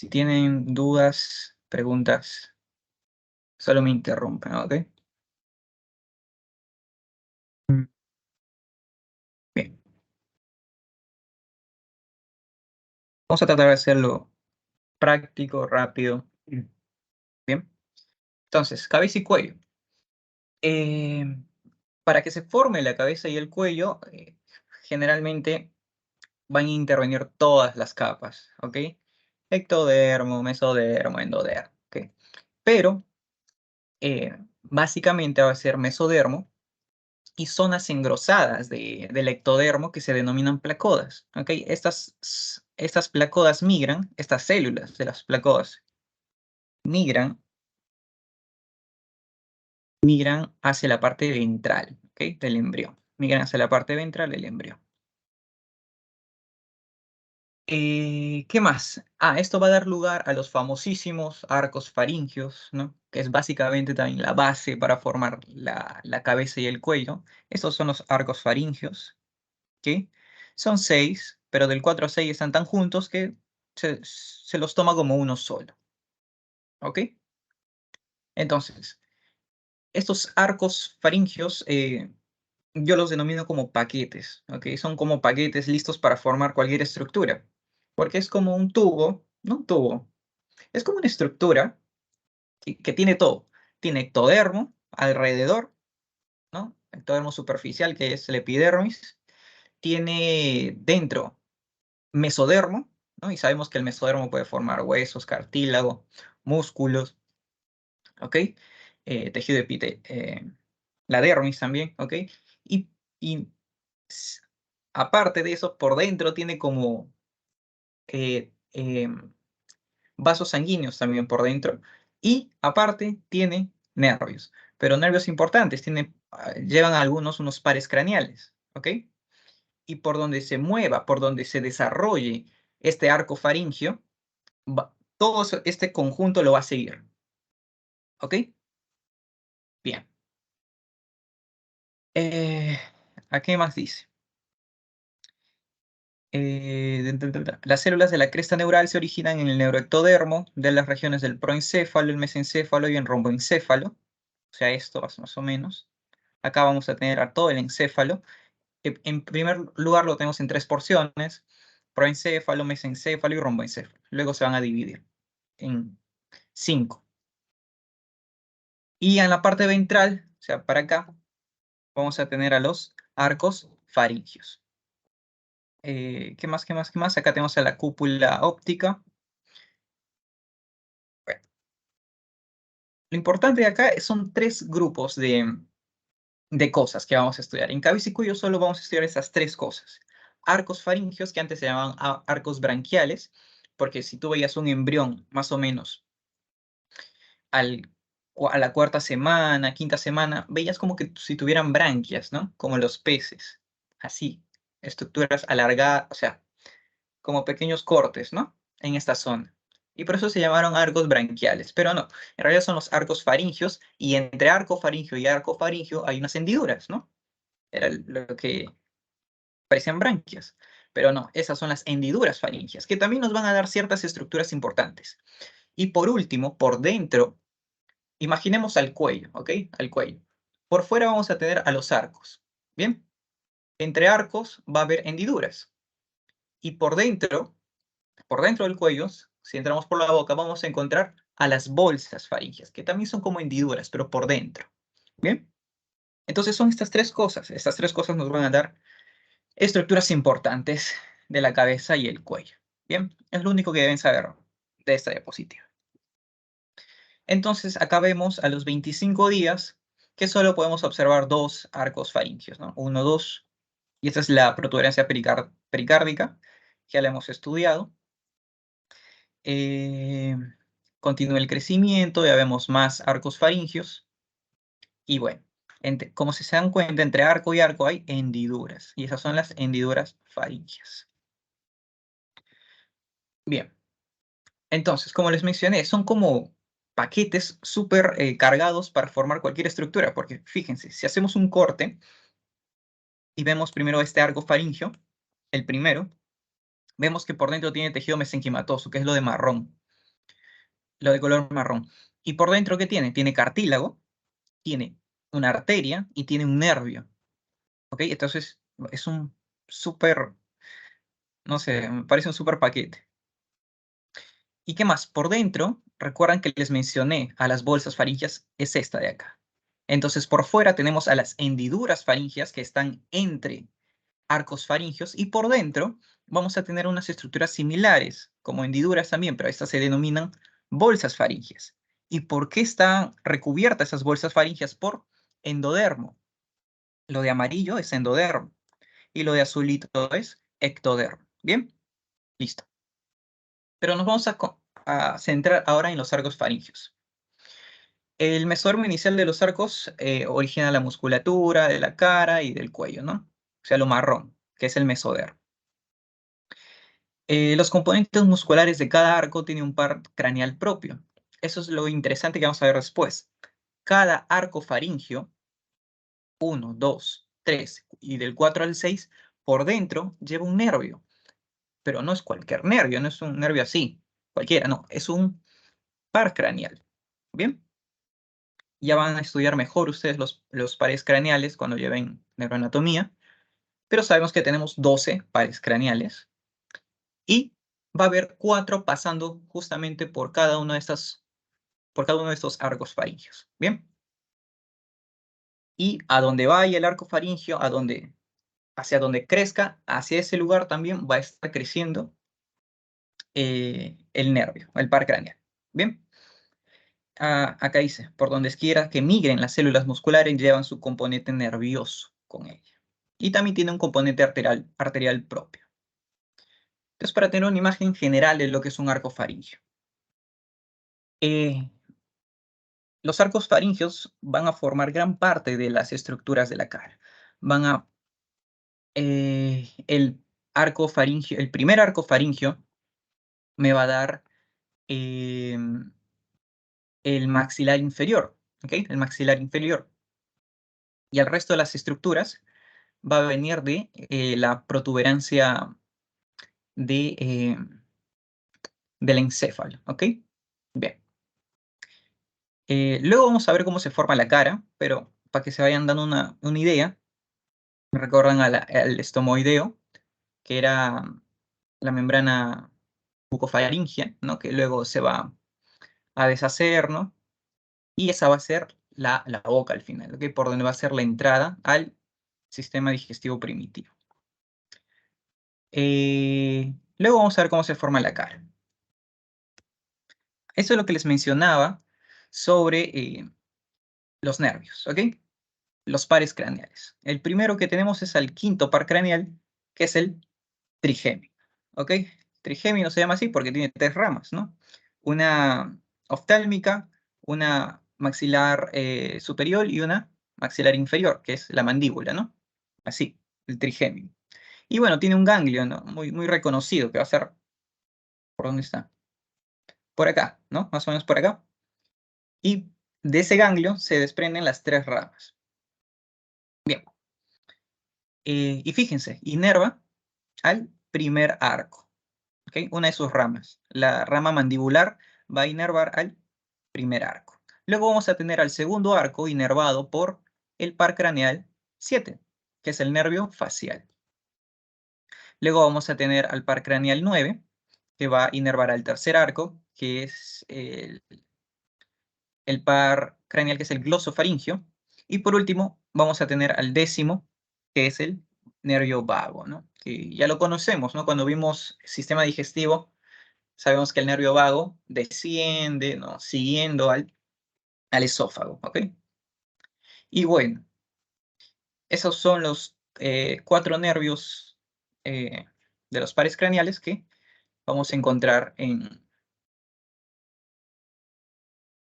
Si tienen dudas, preguntas, solo me interrumpen, ¿ok? Bien. Vamos a tratar de hacerlo práctico, rápido. Bien. Entonces, cabeza y cuello. Eh, para que se forme la cabeza y el cuello, generalmente van a intervenir todas las capas, ¿ok? Ectodermo, mesodermo, endodermo, ¿ok? Pero, básicamente va a ser mesodermo y zonas engrosadas del ectodermo que se denominan placodas, ¿ok? Estas placodas migran, estas células de las placodas migran hacia la parte ventral, ¿ok? Del embrión. Migran hacia la parte ventral del embrión. ¿Qué más? Esto va a dar lugar a los famosísimos arcos faringios, ¿no? Que es básicamente también la base para formar la cabeza y el cuello. Estos son los arcos faringios, ¿ok? Son 6, pero del 4 a 6 están tan juntos que se los toma como uno solo, ¿ok? Entonces, estos arcos faringios yo los denomino como paquetes, ¿ok? Son como paquetes listos para formar cualquier estructura, porque es como un tubo, no un tubo, es como una estructura que tiene todo. Tiene ectodermo alrededor, ¿no? Ectodermo superficial, que es el epidermis. Tiene dentro mesodermo, ¿no? Y sabemos que el mesodermo puede formar huesos, cartílago, músculos, ¿ok? Tejido la dermis también, ¿ok? Y, y aparte de eso, por dentro tiene como vasos sanguíneos también por dentro. Y aparte tiene nervios, pero nervios importantes, llevan algunos unos pares craneales, ¿ok? Y por donde se mueva, por donde se desarrolle este arco faríngeo, todo este conjunto lo va a seguir, ¿ok? Bien. Eh, ¿A qué más dice? Las células de la cresta neural se originan en el neuroectodermo de las regiones del proencéfalo, el mesencéfalo y el romboencéfalo. O sea, esto más o menos. Acá vamos a tener a todo el encéfalo. En primer lugar lo tenemos en 3 porciones: proencéfalo, mesencéfalo y romboencéfalo. Luego se van a dividir en 5. Y en la parte ventral, o sea, para acá, vamos a tener a los arcos faringios. ¿Qué más, qué más, qué más? Acá tenemos a la cúpula óptica. Bueno, lo importante de acá son 3 grupos de cosas que vamos a estudiar. En cabeza y cuello solo vamos a estudiar esas 3 cosas. Arcos faringios, que antes se llamaban arcos branquiales, porque si tú veías un embrión, más o menos, a la cuarta semana, quinta semana, veías como que si tuvieran branquias, ¿no? Como los peces, así, estructuras alargadas, o sea, como pequeños cortes, ¿no? En esta zona. Y por eso se llamaron arcos branquiales, pero no, en realidad son los arcos faringios, y entre arco faringio y arco faringio hay unas hendiduras, ¿no? Era lo que parecían branquias, pero no, esas son las hendiduras faringias, que también nos van a dar ciertas estructuras importantes. Y por último, por dentro, imaginemos al cuello, ¿ok? Al cuello. Por fuera vamos a tener a los arcos, ¿bien? Entre arcos va a haber hendiduras. Y por dentro del cuello, si entramos por la boca, vamos a encontrar a las bolsas faringias, que también son como hendiduras, pero por dentro, ¿bien? Entonces son estas tres cosas nos van a dar estructuras importantes de la cabeza y el cuello. Bien, es lo único que deben saber de esta diapositiva. Entonces, acá vemos a los 25 días que solo podemos observar 2 arcos faringios, ¿no? 1, 2, y esta es la protuberancia pericárdica, que ya la hemos estudiado. Continúa el crecimiento, ya vemos más arcos faringios, y bueno, como se dan cuenta, entre arco y arco hay hendiduras, y esas son las hendiduras faringias. Bien, entonces, como les mencioné, son como paquetes súper cargados para formar cualquier estructura, porque fíjense, si hacemos un corte y vemos primero este arco faríngeo, el primero, vemos que por dentro tiene tejido mesenquimatoso, que es lo de marrón, lo de color marrón. ¿Y por dentro qué tiene? Tiene cartílago, tiene una arteria y tiene un nervio. ¿Ok? Entonces es un súper, no sé, me parece un súper paquete. ¿Y qué más? Por dentro, recuerdan que les mencioné a las bolsas faríngeas, es esta de acá. Entonces por fuera tenemos a las hendiduras faríngeas que están entre arcos faringeos y por dentro vamos a tener unas estructuras similares, como hendiduras también, pero estas se denominan bolsas faríngeas. ¿Y por qué están recubiertas esas bolsas faríngeas? Por endodermo. Lo de amarillo es endodermo y lo de azulito es ectodermo. ¿Bien? Listo. Pero nos vamos a centrar ahora en los arcos faringeos. El mesodermo inicial de los arcos origina la musculatura de la cara y del cuello, ¿no? O sea, lo marrón, que es el mesodermo. Los componentes musculares de cada arco tienen un par craneal propio. Eso es lo interesante que vamos a ver después. Cada arco faríngeo, 1, 2, 3 y del 4 al 6, por dentro lleva un nervio. Pero no es cualquier nervio, no es un nervio así, cualquiera, no. Es un par craneal. ¿Bien? Ya van a estudiar mejor ustedes los pares craneales cuando lleven neuroanatomía. Pero sabemos que tenemos 12 pares craneales. Y va a haber 4 pasando justamente por cada uno de estos arcos faríngeos. ¿Bien? Y a donde vaya el arco faríngeo, hacia donde crezca, hacia ese lugar también va a estar creciendo el nervio, el par craneal. ¿Bien? Acá dice, por donde quiera que migren las células musculares, llevan su componente nervioso con ella. Y también tiene un componente arterial propio. Entonces, para tener una imagen general de lo que es un arco faríngeo. Los arcos faringeos van a formar gran parte de las estructuras de la cara. El primer arco faríngeo me va a dar el maxilar inferior, ¿ok? El maxilar inferior. Y el resto de las estructuras va a venir de la protuberancia del encéfalo, ¿ok? Bien. Luego vamos a ver cómo se forma la cara, pero para que se vayan dando una idea, recuerdan al estomoideo, que era la membrana bucofaringea, ¿no? Que luego se va a deshacer, ¿no? Y esa va a ser la boca al final, ¿ok? Por donde va a ser la entrada al sistema digestivo primitivo. Luego vamos a ver cómo se forma la cara. Eso es lo que les mencionaba sobre los nervios, ¿ok? Los pares craneales. El primero que tenemos es el quinto par craneal, que es el trigémino, ¿ok? Trigémino se llama así porque tiene 3 ramas, ¿no? Una oftálmica, una maxilar superior y una maxilar inferior, que es la mandíbula, ¿no? Así, el trigémino. Y bueno, tiene un ganglio, ¿no? Muy, muy reconocido, que va a ser, ¿por dónde está? Por acá, ¿no? Más o menos por acá. Y de ese ganglio se desprenden las 3 ramas. Bien. Y fíjense, inerva al primer arco, ¿ok? Una de sus ramas. La rama mandibular va a inervar al primer arco. Luego vamos a tener al segundo arco inervado por el par craneal 7, que es el nervio facial. Luego vamos a tener al par craneal 9, que va a inervar al tercer arco, que es el par craneal, que es el glosofaringio. Y por último, vamos a tener al décimo, que es el nervio vago, ¿no? Que ya lo conocemos, ¿no? Cuando vimos sistema digestivo, sabemos que el nervio vago desciende, ¿no? Siguiendo al esófago, ¿ok? Y bueno, esos son los 4 nervios de los pares craneales que vamos a encontrar en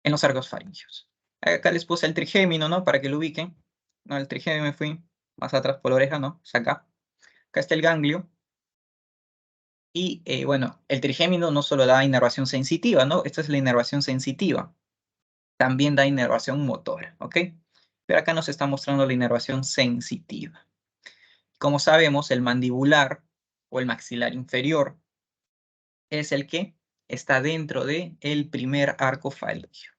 los arcos faríngeos. Acá les puse el trigémino, ¿no? Para que lo ubiquen. No, el trigémino me fui más atrás por la oreja, ¿no? Es acá. Acá está el ganglio. Y bueno, el trigémino no solo da inervación sensitiva, ¿no? Esta es la inervación sensitiva. También da inervación motora, ¿ok? Pero acá nos está mostrando la inervación sensitiva. Como sabemos, el mandibular o el maxilar inferior es el que está dentro del primer arco faríngeo.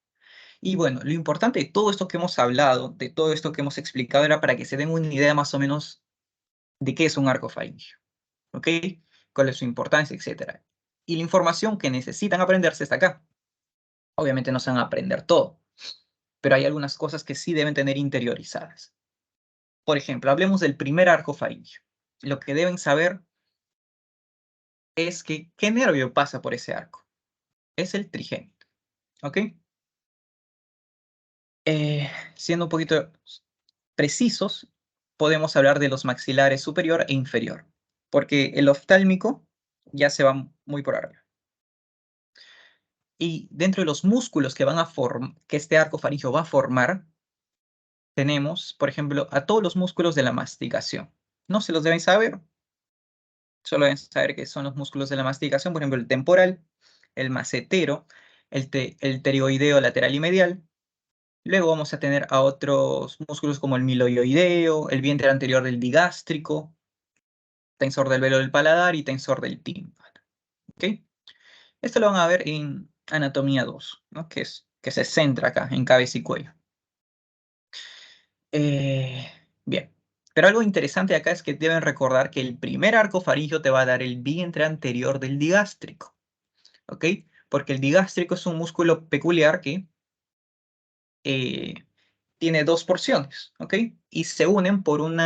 Y bueno, lo importante de todo esto que hemos hablado, de todo esto que hemos explicado, era para que se den una idea más o menos de qué es un arco faríngeo, ¿ok? Cuál es su importancia, etcétera. Y la información que necesitan aprenderse está acá. Obviamente no se van a aprender todo, pero hay algunas cosas que sí deben tener interiorizadas. Por ejemplo, hablemos del primer arco faríngeo. Lo que deben saber es que qué nervio pasa por ese arco. Es el trigémino, ¿ok? Siendo un poquito precisos, podemos hablar de los maxilares superior e inferior, porque el oftálmico ya se va muy por arriba. Y dentro de los músculos que van a que este arco faríngeo va a formar, tenemos, por ejemplo, a todos los músculos de la masticación. No se los deben saber, solo deben saber que son los músculos de la masticación, por ejemplo, el temporal, el macetero, el pterygoideo lateral y medial. Luego vamos a tener a otros músculos como el miloioideo, el vientre anterior del digástrico, tensor del velo del paladar y tensor del tímpano. ¿Ok? Esto lo van a ver en anatomía 2, ¿no? que se centra acá en cabeza y cuello. Bien, pero algo interesante acá es que deben recordar que el primer arco faríngeo te va a dar el vientre anterior del digástrico, ¿ok? Porque el digástrico es un músculo peculiar que tiene dos porciones, ¿ok? Y se unen por un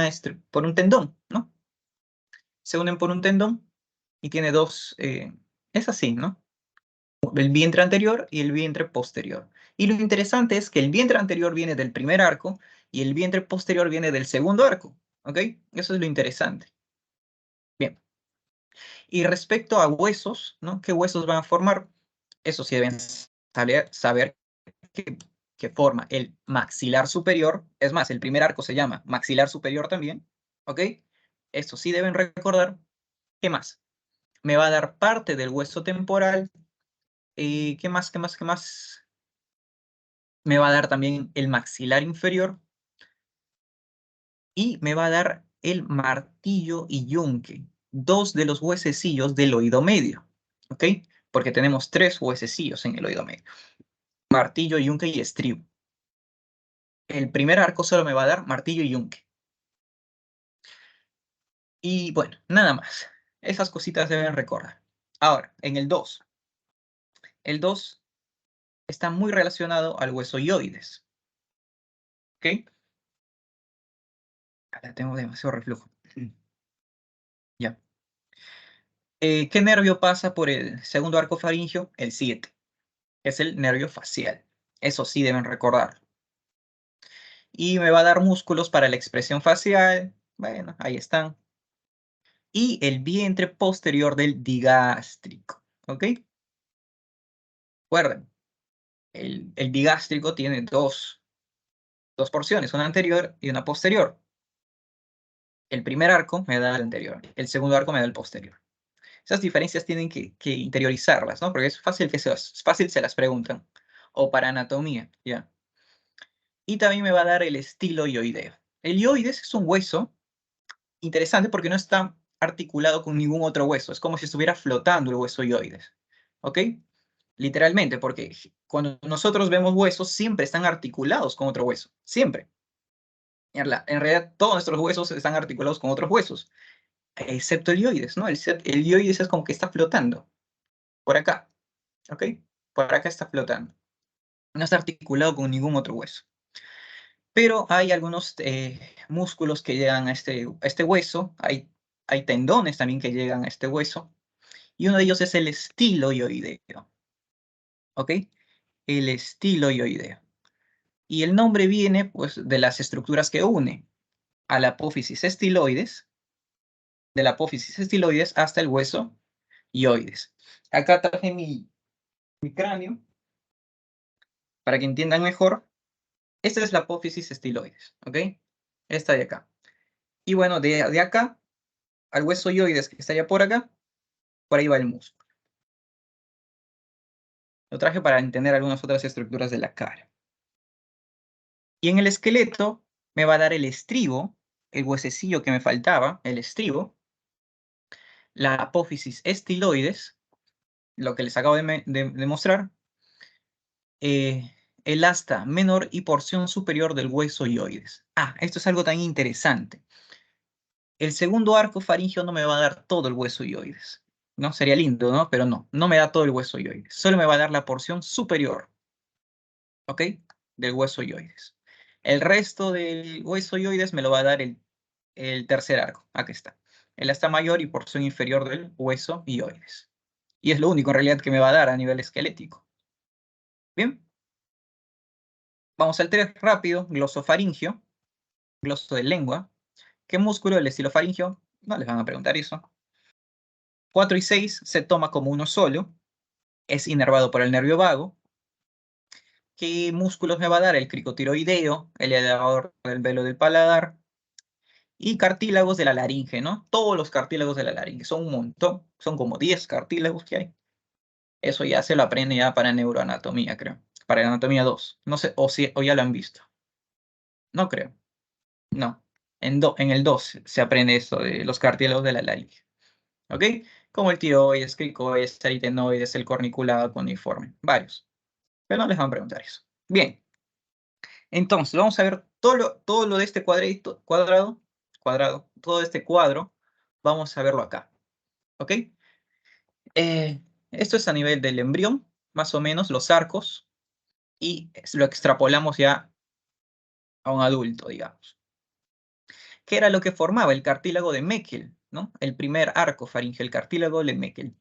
tendón, ¿no? Se unen por un tendón y tiene dos, es así, ¿no? El vientre anterior y el vientre posterior. Y lo interesante es que el vientre anterior viene del primer arco y el vientre posterior viene del segundo arco, ¿ok? Eso es lo interesante. Bien. Y respecto a huesos, ¿no? ¿Qué huesos van a formar? Eso sí deben saber que forma el maxilar superior. Es más, el primer arco se llama maxilar superior también, ¿ok? Esto sí deben recordar. ¿Qué más? Me va a dar parte del hueso temporal. ¿Qué más? ¿Qué más? ¿Qué más? Me va a dar también el maxilar inferior y me va a dar el martillo y yunque, dos de los huesecillos del oído medio, ¿ok? Porque tenemos tres huesecillos en el oído medio, martillo, yunque y estribo. El primer arco solo me va a dar martillo y yunque. Y bueno, nada más. Esas cositas deben recordar. Ahora, en el 2. El 2 está muy relacionado al hueso ioides, ¿ok? Ahora tengo demasiado reflujo. Ya. ¿Qué nervio pasa por el segundo arco faríngeo? El 7. Es el nervio facial. Eso sí deben recordar. Y me va a dar músculos para la expresión facial. Bueno, ahí están. Y el vientre posterior del digástrico. ¿Ok? Recuerden, el digástrico tiene dos porciones, una anterior y una posterior. El primer arco me da el anterior, el segundo arco me da el posterior. Esas diferencias tienen que interiorizarlas, ¿no? Porque es fácil se las preguntan. O para anatomía, ya. Y también me va a dar el estilo ioideo. El ioides es un hueso interesante porque no está articulado con ningún otro hueso. Es como si estuviera flotando el hueso ioides. ¿Ok? Literalmente, porque cuando nosotros vemos huesos, siempre están articulados con otro hueso. Siempre. En realidad, todos nuestros huesos están articulados con otros huesos, excepto el ioides, ¿no? El ioides es como que está flotando. Por acá. ¿Ok? Por acá está flotando. No está articulado con ningún otro hueso. Pero hay algunos músculos que llegan a este hueso, hay tendones también que llegan a este hueso, y uno de ellos es el estiloioideo, ¿ok? El estiloioideo. Y el nombre viene, pues, de las estructuras que une a la apófisis estiloides, de la apófisis estiloides hasta el hueso ioides. Acá traje mi cráneo, para que entiendan mejor. Esta es la apófisis estiloides, ¿ok? Esta de acá. Y bueno, de acá al hueso ioides que está ya por acá, por ahí va el músculo. Lo traje para entender algunas otras estructuras de la cara. Y en el esqueleto me va a dar el estribo, el huesecillo que me faltaba, el estribo, la apófisis estiloides lo que les acabo de mostrar, el asta menor y porción superior del hueso hioides. Ah, esto es algo tan interesante. El segundo arco faríngeo no me va a dar todo el hueso hioides, ¿no? Sería lindo, ¿no? Pero no me da todo el hueso hioides. Solo me va a dar la porción superior, ¿ok? Del hueso hioides. El resto del hueso hioides me lo va a dar el tercer arco. Aquí está. El asta mayor y porción inferior del hueso hioides. Y es lo único en realidad que me va a dar a nivel esquelético. Bien. Vamos al 3 rápido. Glosofaringio. Gloso de lengua. ¿Qué músculo del estilofaringio? No les van a preguntar eso. 4 y 6 se toma como uno solo. Es inervado por el nervio vago. ¿Qué músculos me va a dar? El cricotiroideo, el elevador del velo del paladar y cartílagos de la laringe, ¿no? Todos los cartílagos de la laringe, son un montón, son como 10 cartílagos que hay. Eso ya se lo aprende ya para neuroanatomía, creo. Para anatomía 2. No sé, o ya lo han visto. No creo. No. En el 2 se aprende eso de los cartílagos de la laringe. ¿Ok? Como el tiroides, cricoides, aritenoides, el corniculado cuneiforme. Varios. Pero no les van a preguntar eso. Bien. Entonces, vamos a ver todo lo de este cuadrado, todo este cuadro, vamos a verlo acá, ¿ok? Esto es a nivel del embrión, más o menos, los arcos, y lo extrapolamos ya a un adulto, digamos. ¿Qué era lo que formaba el cartílago de Meckel, ¿no? El primer arco faríngeo, el cartílago de Meckel.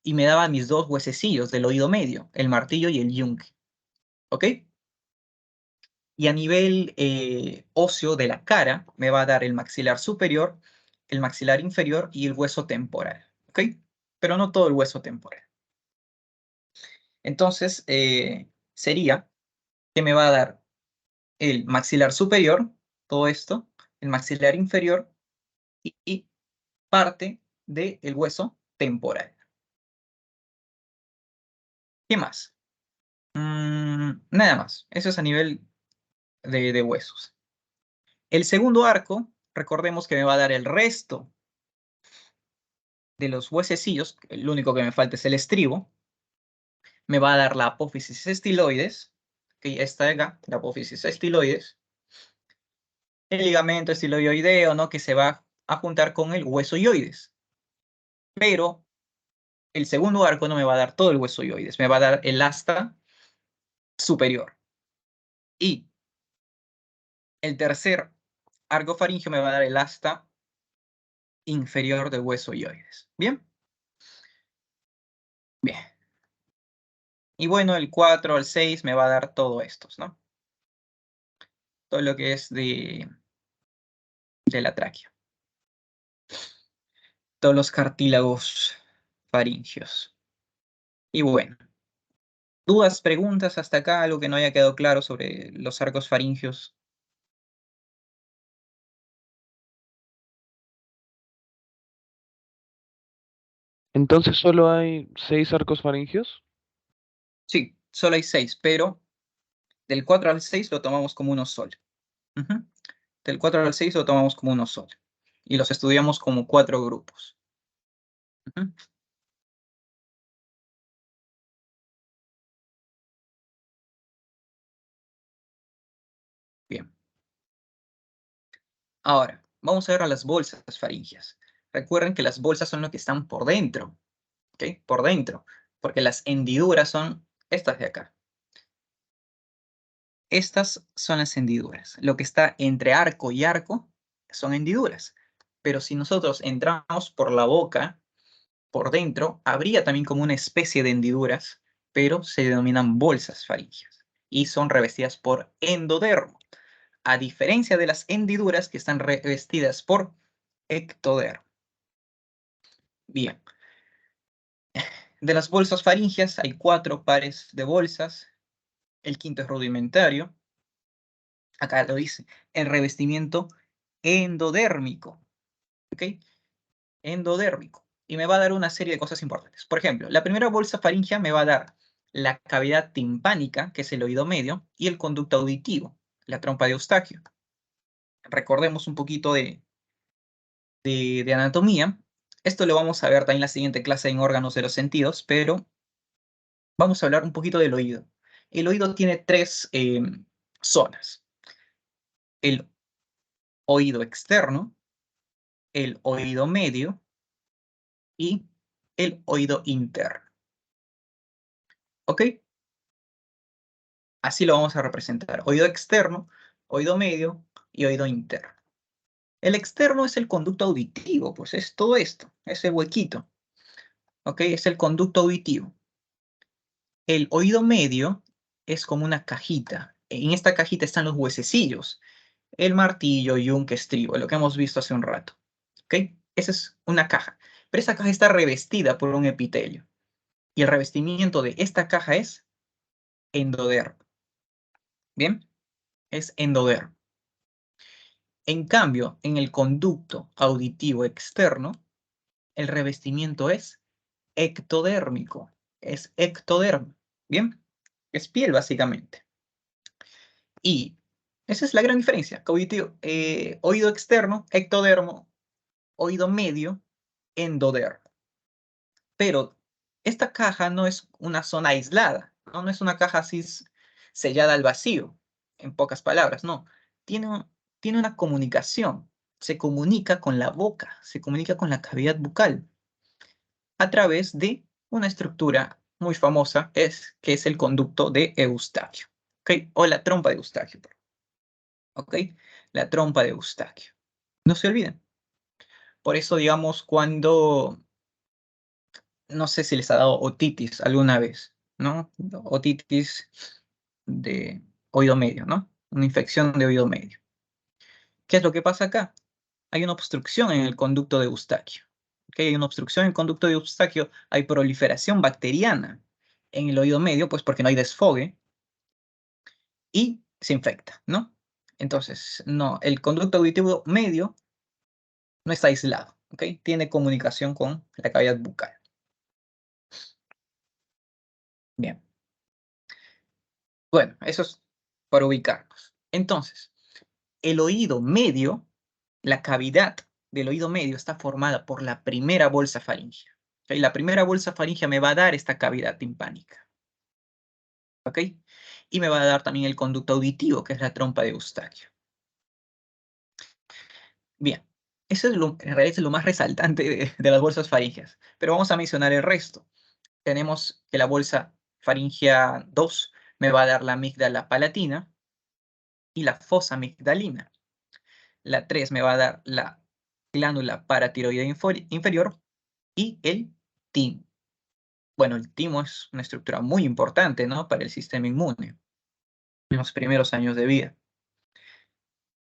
Y me daba mis dos huesecillos del oído medio, el martillo y el yunque, ¿ok? Y a nivel óseo de la cara, me va a dar el maxilar superior, el maxilar inferior y el hueso temporal, ¿ok? Pero no todo el hueso temporal. Entonces, sería que me va a dar el maxilar superior, todo esto, el maxilar inferior y parte del hueso temporal. ¿Qué más? Nada más. Eso es a nivel de huesos. El segundo arco, recordemos que me va a dar el resto de los huesecillos, el único que me falta es el estribo, me va a dar la apófisis estiloides, que está acá, la apófisis estiloides, el ligamento estiloideo, ¿no? Que se va a juntar con el hueso ioides. Pero el segundo arco no me va a dar todo el hueso ioides, me va a dar el asta superior. Y el tercer arco faríngeo me va a dar el asta inferior del hueso ioides. ¿Bien? Bien. Y bueno, el 4 al 6 me va a dar todo estos, ¿no? Todo lo que es de la tráquea. Todos los cartílagos faringios. Y bueno, dudas, preguntas hasta acá, algo que no haya quedado claro sobre los arcos faringios. Entonces solo hay 6 arcos faringios. Sí, solo hay 6, pero del 4 al 6 lo tomamos como uno solo. Ujú. Del 4 al 6 lo tomamos como uno solo. Y los estudiamos como 4 grupos. Ujú. Bien. Ahora, vamos a ver a las bolsas faringias. Recuerden que las bolsas son lo que están por dentro. ¿Ok? Por dentro. Porque las hendiduras son estas de acá. Estas son las hendiduras. Lo que está entre arco y arco son hendiduras. Pero si nosotros entramos por la boca, por dentro, habría también como una especie de hendiduras, pero se denominan bolsas faringias y son revestidas por endodermo, a diferencia de las hendiduras que están revestidas por ectodermo. Bien, de las bolsas faringias hay 4 pares de bolsas. El quinto es rudimentario. Acá lo dice, el revestimiento endodérmico. ¿Ok? Endodérmico. Y me va a dar una serie de cosas importantes. Por ejemplo, la primera bolsa faríngea me va a dar la cavidad timpánica, que es el oído medio, y el conducto auditivo, la trompa de Eustaquio. Recordemos un poquito de anatomía. Esto lo vamos a ver también en la siguiente clase en órganos de los sentidos, pero vamos a hablar un poquito del oído. El oído tiene tres zonas. El oído externo, el oído medio y el oído interno. ¿Ok? Así lo vamos a representar. Oído externo, oído medio y oído interno. El externo es el conducto auditivo, pues es todo esto, ese huequito. ¿Ok? Es el conducto auditivo. El oído medio es como una cajita. En esta cajita están los huesecillos, el martillo, yunque, estribo, lo que hemos visto hace un rato. ¿Ok? Esa es una caja. Pero esa caja está revestida por un epitelio. Y el revestimiento de esta caja es endodermo. ¿Bien? Es endodermo. En cambio, en el conducto auditivo externo, el revestimiento es ectodérmico. Es ectodermo. ¿Bien? Es piel, básicamente. Y esa es la gran diferencia. Oído externo, ectodermo, oído medio, endodermo. Pero esta caja no es una zona aislada, ¿no? No es una caja así sellada al vacío, en pocas palabras, no. Tiene, tiene una comunicación, se comunica con la boca, se comunica con la cavidad bucal a través de una estructura muy famosa, que es el conducto de Eustaquio, ¿ok? O la trompa de Eustaquio, ¿ok? La trompa de Eustaquio. No se olviden. Por eso, digamos, cuando no sé si les ha dado otitis alguna vez, ¿no? Otitis de oído medio, ¿no? Una infección de oído medio. ¿Qué es lo que pasa acá? Hay una obstrucción en el conducto de Eustaquio. ¿Ok? Hay una obstrucción en el conducto de Eustaquio, hay proliferación bacteriana en el oído medio, pues porque no hay desfogue, y se infecta, ¿no? Entonces, no, el conducto auditivo medio no está aislado, ¿ok? Tiene comunicación con la cavidad bucal. Bien. Bueno, eso es para ubicarnos. Entonces, el oído medio, la cavidad del oído medio está formada por la primera bolsa faríngea. ¿Ok? La primera bolsa faríngea me va a dar esta cavidad timpánica. ¿Ok? Y me va a dar también el conducto auditivo, que es la trompa de Eustaquio. Bien, eso es en realidad es lo más resaltante de las bolsas faríngeas. Pero vamos a mencionar el resto. Tenemos que la bolsa faríngea 2 me va a dar la amígdala palatina y la fosa amigdalina. La 3 me va a dar la glándula paratiroidea inferior y el timo. Bueno, el timo es una estructura muy importante, ¿no? Para el sistema inmune en los primeros años de vida.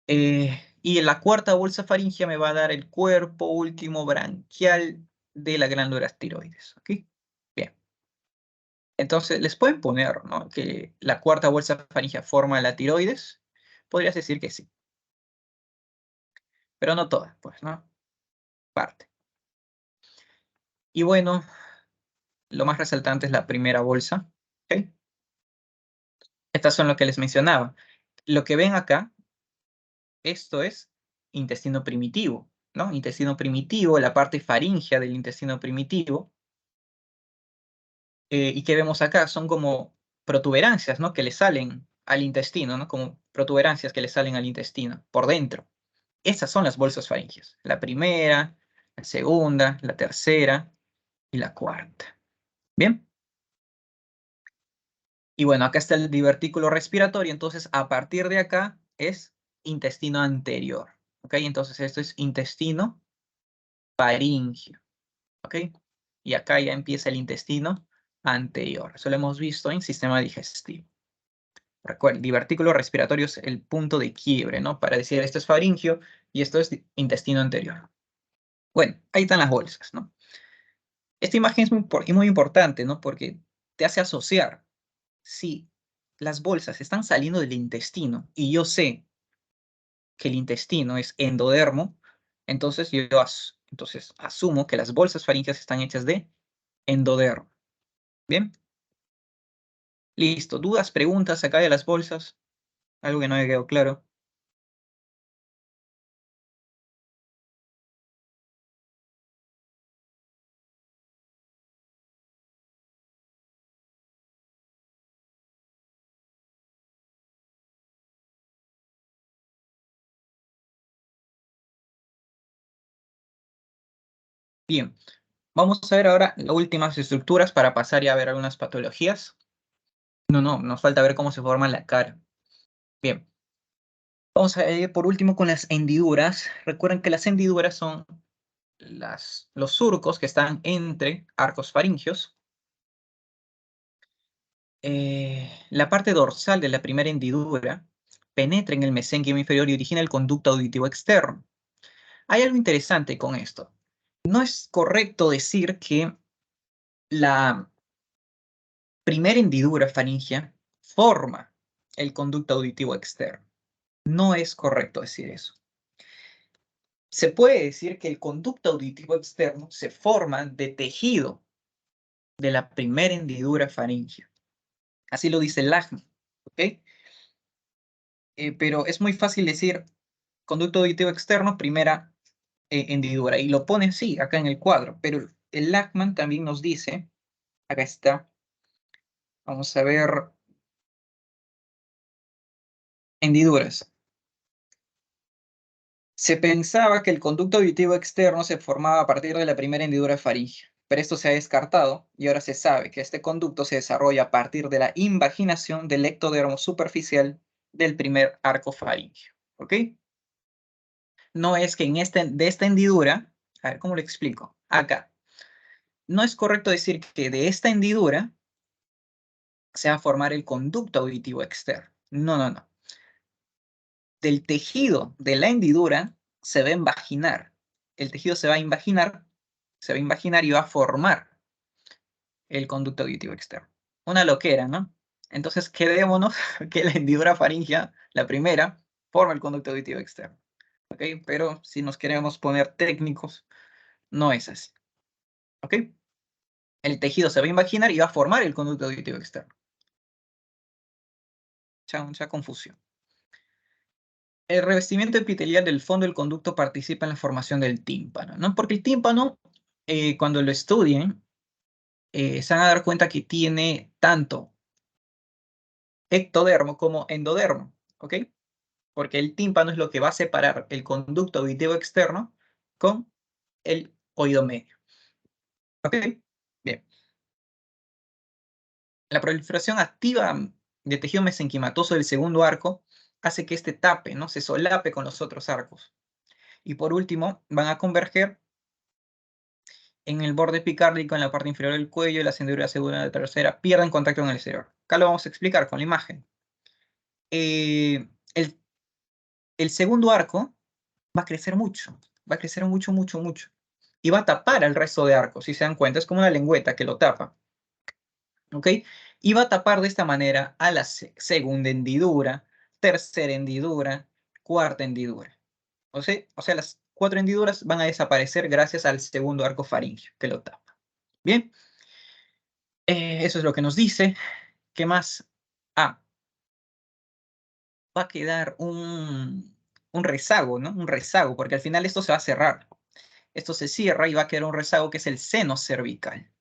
Y en la cuarta bolsa faríngea me va a dar el cuerpo último branquial de la glándula tiroides. ¿Ok? Bien. Entonces, les pueden poner, ¿no? Que la cuarta bolsa faríngea forma la tiroides. Podrías decir que sí. Pero no toda, pues, ¿no? Parte. Y bueno, lo más resaltante es la primera bolsa. ¿Ok? Estas son lo que les mencionaba. Lo que ven acá, esto es intestino primitivo, ¿no? Intestino primitivo, la parte faríngea del intestino primitivo. ¿Y qué vemos acá? Son como protuberancias, ¿no? Que le salen al intestino, ¿no? Como protuberancias que le salen al intestino, por dentro. Esas son las bolsas faríngeas. La primera, la segunda, la tercera y la cuarta. ¿Bien? Y bueno, acá está el divertículo respiratorio, entonces a partir de acá es intestino anterior, ¿ok? Entonces esto es intestino faríngeo, ¿ok? Y acá ya empieza el intestino anterior. Eso lo hemos visto en sistema digestivo. Recuerden, divertículo respiratorio es el punto de quiebre, ¿no? Para decir esto es faringio y esto es intestino anterior. Bueno, ahí están las bolsas, ¿no? Esta imagen es muy importante, ¿no? Porque te hace asociar. Si las bolsas están saliendo del intestino y yo sé que el intestino es endodermo, entonces entonces asumo que las bolsas faríngeas están hechas de endodermo. ¿Bien? Listo. ¿Dudas, preguntas acá de las bolsas? Algo que no haya quedado claro. Bien, vamos a ver ahora las últimas estructuras para pasar ya a ver algunas patologías. No, nos falta ver cómo se forma la cara. Bien, vamos a ir por último con las hendiduras. Recuerden que las hendiduras son los surcos que están entre arcos faringios. La parte dorsal de la primera hendidura penetra en el mesénquimo inferior y origina el conducto auditivo externo. Hay algo interesante con esto. No es correcto decir que la primera hendidura faríngea forma el conducto auditivo externo. No es correcto decir eso. Se puede decir que el conducto auditivo externo se forma de tejido de la primera hendidura faríngea. Así lo dice Lachman, ¿ok? Pero es muy fácil decir conducto auditivo externo, primera hendidura, y lo pone así acá en el cuadro, pero el Lachman también nos dice, acá está, vamos a ver, hendiduras. Se pensaba que el conducto auditivo externo se formaba a partir de la primera hendidura faríngea, pero esto se ha descartado y ahora se sabe que este conducto se desarrolla a partir de la invaginación del ectodermo superficial del primer arco faríngeo. ¿Ok? No es que de esta hendidura, a ver cómo lo explico, acá, no es correcto decir que de esta hendidura se va a formar el conducto auditivo externo. No. Del tejido de la hendidura se va a invaginar. El tejido se va a invaginar y va a formar el conducto auditivo externo. Una loquera, ¿no? Entonces quedémonos que la hendidura faríngea, la primera, forma el conducto auditivo externo. ¿Ok? Pero si nos queremos poner técnicos, no es así. ¿Ok? El tejido se va a invaginar y va a formar el conducto auditivo externo. Mucha confusión. El revestimiento epitelial del fondo del conducto participa en la formación del tímpano, ¿no? Porque el tímpano, cuando lo estudien, se van a dar cuenta que tiene tanto ectodermo como endodermo, ¿ok? Porque el tímpano es lo que va a separar el conducto auditivo externo con el oído medio, ¿ok? Bien. La proliferación activa de tejido mesenquimatoso del segundo arco hace que este tape, ¿no? Se solape con los otros arcos. Y por último, van a converger en el borde epicárdico en la parte inferior del cuello y la cintura segura de la tercera pierden contacto con el cerebro. Acá lo vamos a explicar con la imagen. Eh, el, el segundo arco va a crecer mucho, mucho. Y va a tapar el resto de arcos, si se dan cuenta, es como una lengüeta que lo tapa. ¿Ok? Y va a tapar de esta manera a la segunda hendidura, tercera hendidura, cuarta hendidura. O sea, las 4 hendiduras van a desaparecer gracias al segundo arco faríngeo que lo tapa. Bien, eso es lo que nos dice. ¿Qué más? Ah, va a quedar un rezago, ¿no? Un rezago, porque al final esto se va a cerrar. Esto se cierra y va a quedar un rezago que es el seno cervical.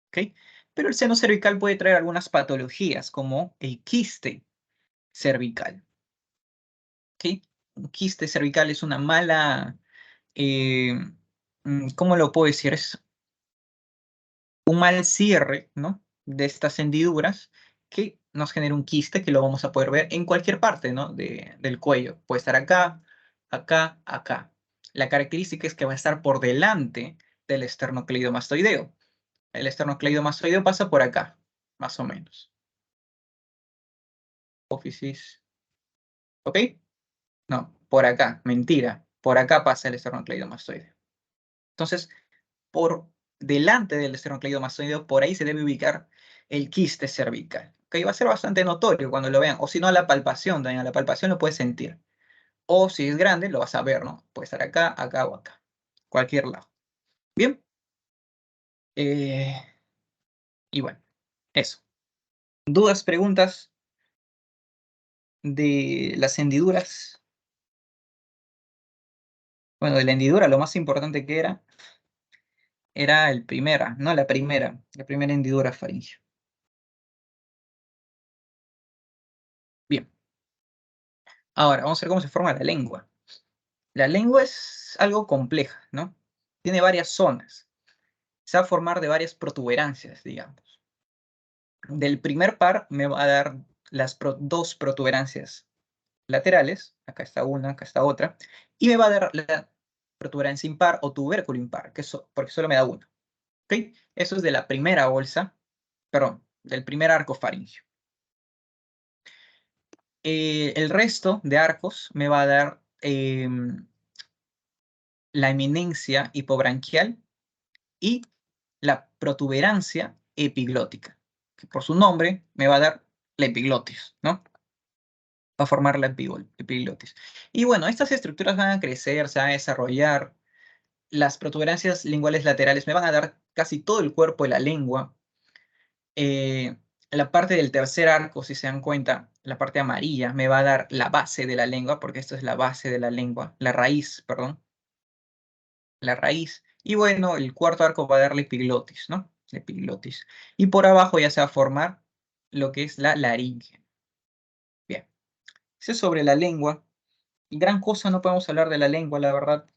¿Ok? Pero el seno cervical puede traer algunas patologías, como el quiste cervical. ¿Ok? Un quiste cervical es una mala... eh, ¿cómo lo puedo decir? Es un mal cierre, ¿no? De estas hendiduras que nos genera un quiste que lo vamos a poder ver en cualquier parte, ¿no? Del cuello. Puede estar acá, acá, acá. La característica es que va a estar por delante del esternocleidomastoideo. El esternocleidomastoideo pasa por acá, más o menos. Apófisis. ¿Ok? No, por acá. Mentira. Por acá pasa el esternocleidomastoideo. Entonces, por delante del esternocleidomastoideo, por ahí se debe ubicar el quiste cervical. ¿Ok? Va a ser bastante notorio cuando lo vean. O si no, a la palpación también. A la palpación lo puedes sentir. O si es grande, lo vas a ver, ¿no? Puede estar acá, acá o acá. Cualquier lado. Bien. Eh, y bueno, eso. ¿Dudas, preguntas de las hendiduras? Bueno, de la hendidura, lo más importante que era el primera, ¿no? La primera hendidura faríngea. Bien. Ahora, vamos a ver cómo se forma la lengua. La lengua es algo compleja, ¿no? tiene varias zonas. Se va a formar de varias protuberancias, digamos. Del primer par me va a dar las dos protuberancias laterales. Acá está una, acá está otra. Y me va a dar la protuberancia impar o tubérculo impar, porque solo me da una. ¿Okay? Eso es de la primera bolsa, perdón, del primer arco faríngeo. El resto de arcos me va a dar la eminencia hipobranquial y la protuberancia epiglótica, que por su nombre me va a dar la epiglotis, ¿no? Va a formar la epiglotis. Y bueno, estas estructuras van a crecer, se van a desarrollar. Las protuberancias linguales laterales me van a dar casi todo el cuerpo de la lengua. La parte del tercer arco, si se dan cuenta, la parte amarilla, me va a dar la base de la lengua, porque esto es la base de la lengua, la raíz, perdón, la raíz. Y bueno, el cuarto arco va a dar la epiglotis, ¿no? La epiglotis. Y por abajo ya se va a formar lo que es la laringe. Bien, eso es sobre la lengua. Y gran cosa no podemos hablar de la lengua, la verdad.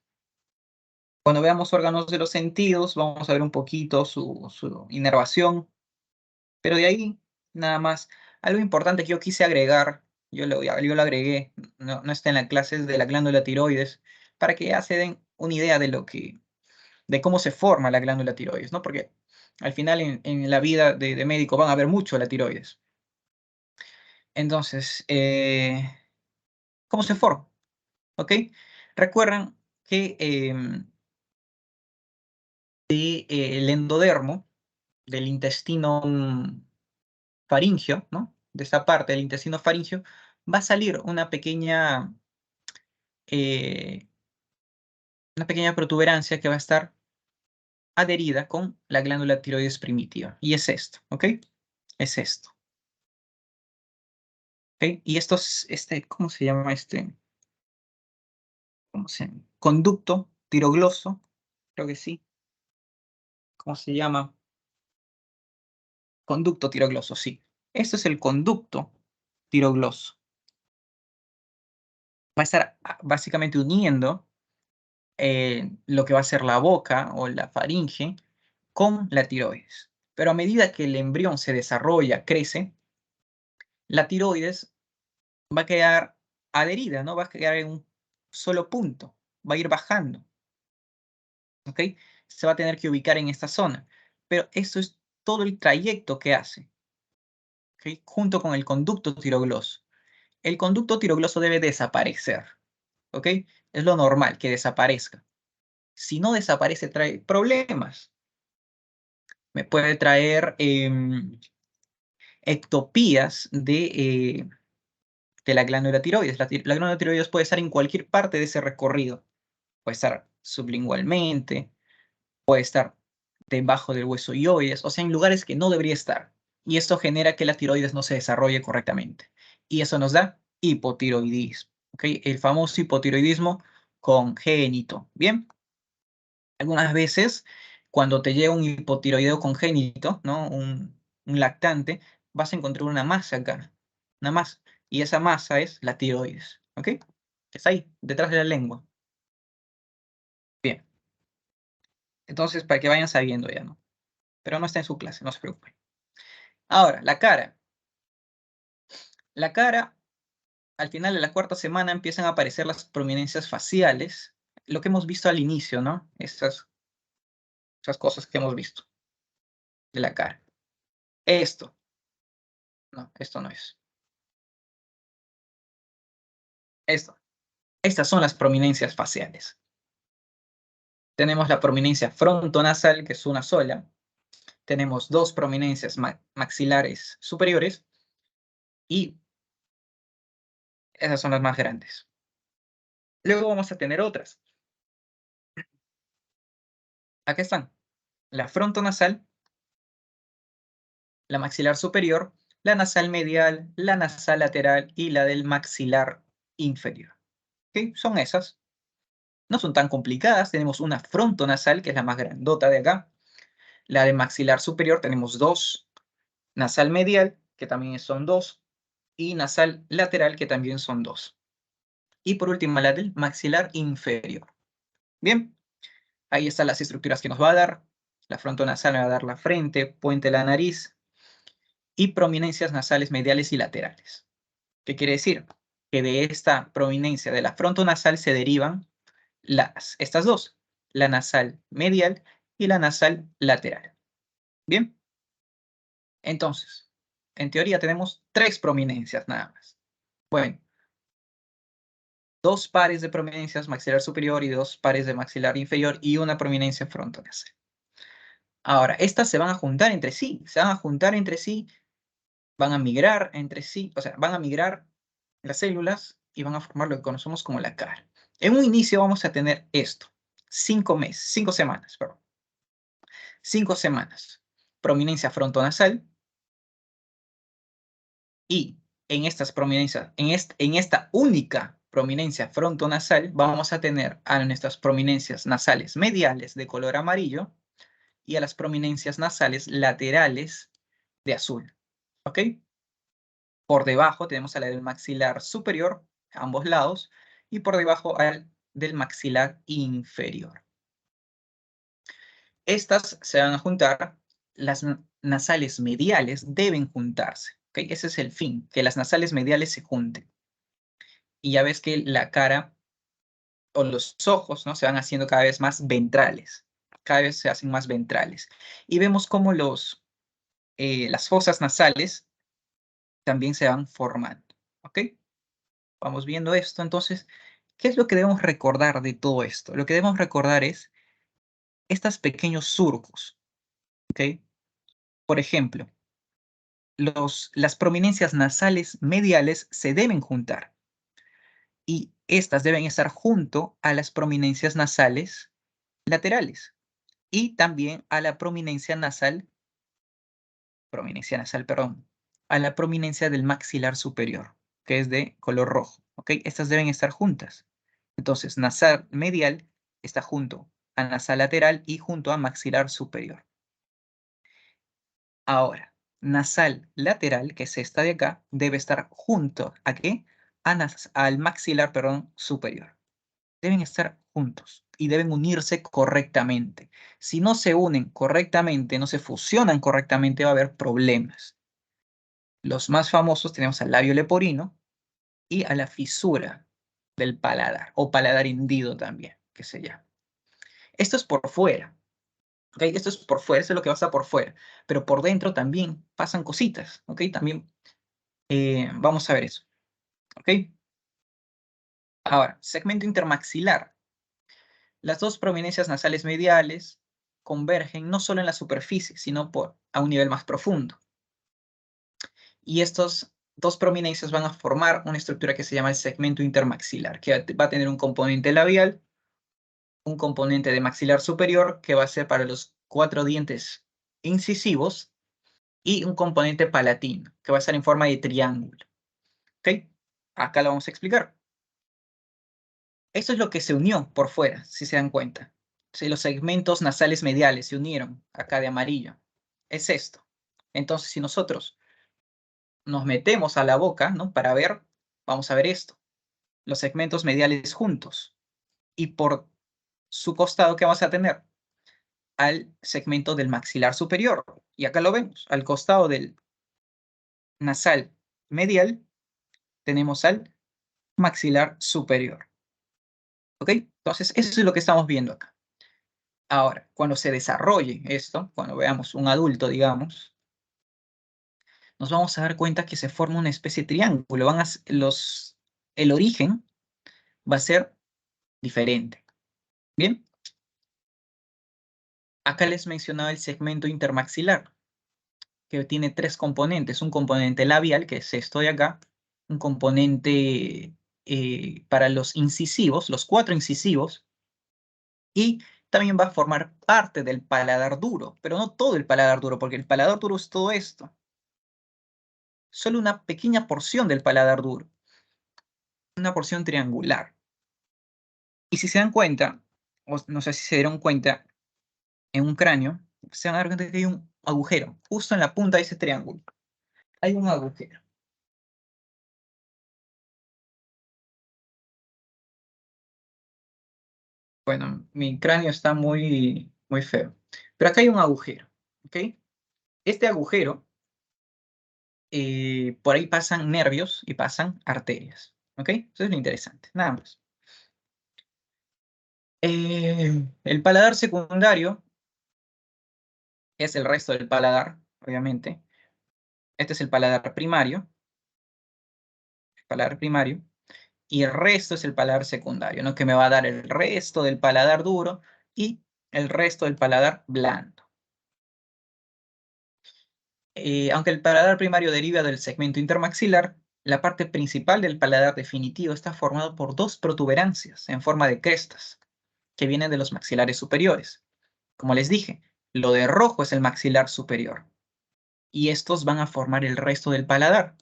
Cuando veamos órganos de los sentidos, vamos a ver un poquito su inervación. Pero de ahí, nada más. Algo importante que yo quise agregar, yo lo agregué, no está en la clase, es de la glándula tiroides, para que ya se den una idea de cómo se forma la glándula tiroides, ¿no? Porque al final en la vida de médico van a ver mucho la tiroides. Entonces, ¿cómo se forma? ¿Ok? Recuerden que el endodermo del intestino faringio, ¿no? De esa parte del intestino faringio, va a salir eh, una pequeña protuberancia que va a estar adherida con la glándula tiroides primitiva. Y es esto, ¿ok? Es esto. ¿Ok? Y esto es, ¿cómo se llama este? ¿Cómo se llama? Conducto tirogloso, creo que sí. ¿Cómo se llama? Conducto tirogloso, sí. Esto es el conducto tirogloso. Va a estar básicamente uniendo lo que va a ser la boca o la faringe con la tiroides. Pero a medida que el embrión se desarrolla, crece, la tiroides va a quedar adherida, ¿no? Va a quedar en un solo punto, va a ir bajando, ¿ok? Se va a tener que ubicar en esta zona. Pero eso es todo el trayecto que hace, ¿ok? Junto con el conducto tirogloso. El conducto tirogloso debe desaparecer, ¿ok? Es lo normal, que desaparezca. Si no desaparece, trae problemas. Me puede traer ectopías de la glándula tiroides. La glándula tiroides puede estar en cualquier parte de ese recorrido. Puede estar sublingualmente, puede estar debajo del hueso ioides, o sea, en lugares que no debería estar. Y esto genera que la tiroides no se desarrolle correctamente. Y eso nos da hipotiroidismo, ¿ok? El famoso hipotiroidismo congénito, ¿bien? Algunas veces, cuando te llega un hipotiroideo congénito, ¿no? Un lactante, vas a encontrar una masa acá, una masa. Y esa masa es la tiroides, ¿ok? Está ahí, detrás de la lengua. Bien. Entonces, para que vayan sabiendo ya, ¿no? Pero no está en su clase, no se preocupen. Ahora, la cara. La cara, al final de la cuarta semana empiezan a aparecer las prominencias faciales, lo que hemos visto al inicio, ¿no? Esas cosas que hemos visto de la cara. Esto, no, esto no es. Esto. Estas son las prominencias faciales. Tenemos la prominencia frontonasal, que es una sola. Tenemos dos prominencias maxilares superiores y esas son las más grandes. Luego vamos a tener otras. Aquí están. La frontonasal, la maxilar superior, la nasal medial, la nasal lateral y la del maxilar inferior. ¿Ok? Son esas. No son tan complicadas. Tenemos una frontonasal, que es la más grandota de acá. La de maxilar superior tenemos dos. Nasal medial, que también son dos. Y nasal lateral, que también son dos. Y por último, la del maxilar inferior. Bien. Ahí están las estructuras que nos va a dar. La frontonasal me va a dar la frente, puente de la nariz y prominencias nasales mediales y laterales. ¿Qué quiere decir? Que de esta prominencia de la frontonasal se derivan estas dos, la nasal medial y la nasal lateral. Bien, entonces, en teoría tenemos 3 prominencias nada más. Bueno, 2 pares de prominencias maxilar superior y 2 pares de maxilar inferior y una prominencia frontonasal. Ahora, estas se van a juntar entre sí, van a migrar entre sí, o sea, van a migrar las células y van a formar lo que conocemos como la cara. En un inicio vamos a tener esto, 5 semanas, perdón. 5 semanas. Prominencia frontonasal y en estas prominencias, en esta única prominencia frontonasal vamos a tener a nuestras prominencias nasales mediales de color amarillo y a las prominencias nasales laterales de azul. ¿Ok? Por debajo tenemos a la del maxilar superior, a ambos lados, y por debajo al del maxilar inferior. Estas se van a juntar, las nasales mediales deben juntarse. ¿Ok? Ese es el fin, que las nasales mediales se junten. Y ya ves que la cara o los ojos, ¿no?, se van haciendo cada vez más ventrales. Cada vez se hacen más ventrales. Y vemos cómo las fosas nasales también se van formando. ¿Ok? Vamos viendo esto. Entonces, ¿qué es lo que debemos recordar de todo esto? Lo que debemos recordar es estos pequeños surcos. ¿Ok? Por ejemplo, las prominencias nasales mediales se deben juntar. Y estas deben estar junto a las prominencias nasales laterales. Y también a la prominencia nasal, perdón, a la prominencia del maxilar superior, que es de color rojo. ¿Ok? Estas deben estar juntas. Entonces, nasal medial está junto a nasal lateral y junto a maxilar superior. Ahora, nasal lateral, que es esta de acá, debe estar junto ¿a qué? Al maxilar, perdón, superior. Deben estar juntos y deben unirse correctamente. Si no se unen correctamente, no se fusionan correctamente, va a haber problemas. Los más famosos tenemos al labio leporino y a la fisura del paladar, o paladar hendido también, que se llama. Esto es por fuera. ¿Ok? Esto es por fuera, esto es lo que pasa por fuera. Pero por dentro también pasan cositas. ¿Ok? También vamos a ver eso. ¿Ok? Ahora, segmento intermaxilar. Las dos prominencias nasales mediales convergen no solo en la superficie, sino a un nivel más profundo. Y estas dos prominencias van a formar una estructura que se llama el segmento intermaxilar, que va a tener un componente labial, un componente de maxilar superior, que va a ser para los 4 dientes incisivos, y un componente palatino, que va a ser en forma de triángulo. ¿Ok? Acá lo vamos a explicar. Esto es lo que se unió por fuera, si se dan cuenta. Si los segmentos nasales mediales se unieron, acá de amarillo, es esto. Entonces, si nosotros nos metemos a la boca, ¿no?, para ver, vamos a ver esto. Los segmentos mediales juntos. Y por su costado, ¿qué vamos a tener? Al segmento del maxilar superior. Y acá lo vemos. Al costado del nasal medial, tenemos al maxilar superior. ¿Ok? Entonces, eso es lo que estamos viendo acá. Ahora, cuando se desarrolle esto, cuando veamos un adulto, digamos, nos vamos a dar cuenta que se forma una especie de triángulo. El origen va a ser diferente. Bien, acá les mencionaba el segmento intermaxilar, que tiene 3 componentes. Un componente labial, que es esto de acá. Un componente para los incisivos, los 4 incisivos. Y también va a formar parte del paladar duro, pero no todo el paladar duro, porque el paladar duro es todo esto. Solo una pequeña porción del paladar duro. Una porción triangular. Y si se dan cuenta, o no sé si se dieron cuenta, en un cráneo, se van a dar cuenta que hay un agujero, justo en la punta de ese triángulo. Hay un agujero. Bueno, mi cráneo está muy, muy feo. Pero acá hay un agujero, ¿ok? Este agujero, por ahí pasan nervios y pasan arterias, ¿ok? Eso es lo interesante, nada más. El paladar secundario es el resto del paladar, obviamente. Este es el paladar primario, y el resto es el paladar secundario, ¿no? Que me va a dar el resto del paladar duro y el resto del paladar blando. Aunque el paladar primario deriva del segmento intermaxilar, la parte principal del paladar definitivo está formado por dos protuberancias en forma de crestas que vienen de los maxilares superiores. Como les dije, lo de rojo es el maxilar superior y estos van a formar el resto del paladar,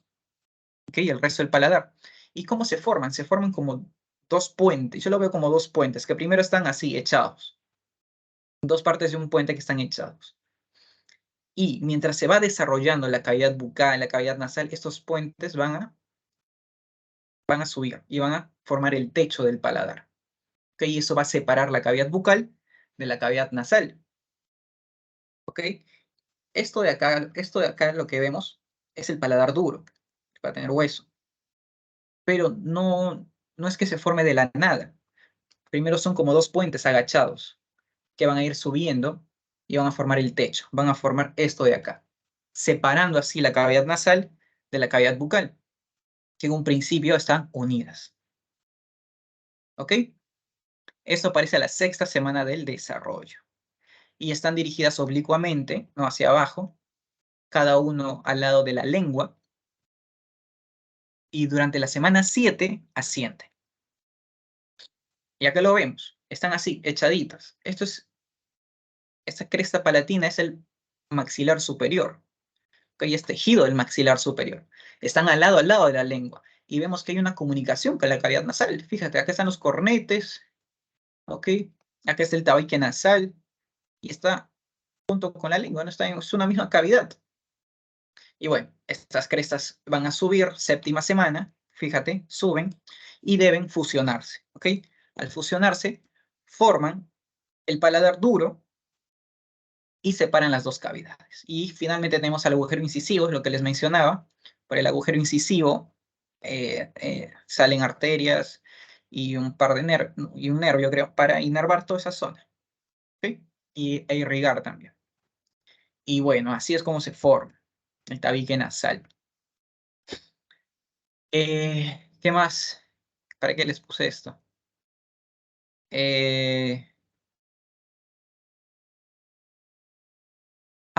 ¿ok? El resto del paladar. ¿Y cómo se forman? Se forman como dos puentes. Yo lo veo como dos puentes que primero están así, echados. Dos partes de un puente que están echados. Y mientras se va desarrollando la cavidad bucal, la cavidad nasal, estos puentes van a subir y van a formar el techo del paladar. ¿Ok? Y eso va a separar la cavidad bucal de la cavidad nasal. ¿Ok? Esto de acá lo que vemos es el paladar duro, que va a tener hueso. Pero no es que se forme de la nada. Primero son como dos puentes agachados que van a ir subiendo y van a formar el techo. Van a formar esto de acá, separando así la cavidad nasal de la cavidad bucal, que en un principio están unidas. ¿Ok? Esto aparece a la sexta semana del desarrollo. Y están dirigidas oblicuamente, no hacia abajo, cada uno al lado de la lengua. Y durante la semana 7 ascienden. Y acá lo vemos. Están así, echaditas. Esta cresta palatina es el maxilar superior. ¿Ok? Es tejido del maxilar superior. Están al lado de la lengua. Y vemos que hay una comunicación con la cavidad nasal. Fíjate, acá están los cornetes. ¿Ok? Acá está el tabique nasal. Y está junto con la lengua, ¿no? Es una misma cavidad. Y bueno, estas crestas van a subir séptima semana, fíjate, suben y deben fusionarse, ¿ok? Al fusionarse, forman el paladar duro y separan las dos cavidades. Y finalmente tenemos al agujero incisivo, es lo que les mencionaba. Por el agujero incisivo salen arterias y un par de y un nervio, creo, para inervar toda esa zona, ¿ok? E irrigar también. Y bueno, así es como se forma el tabique nasal. ¿Qué más? ¿Para qué les puse esto? Eh,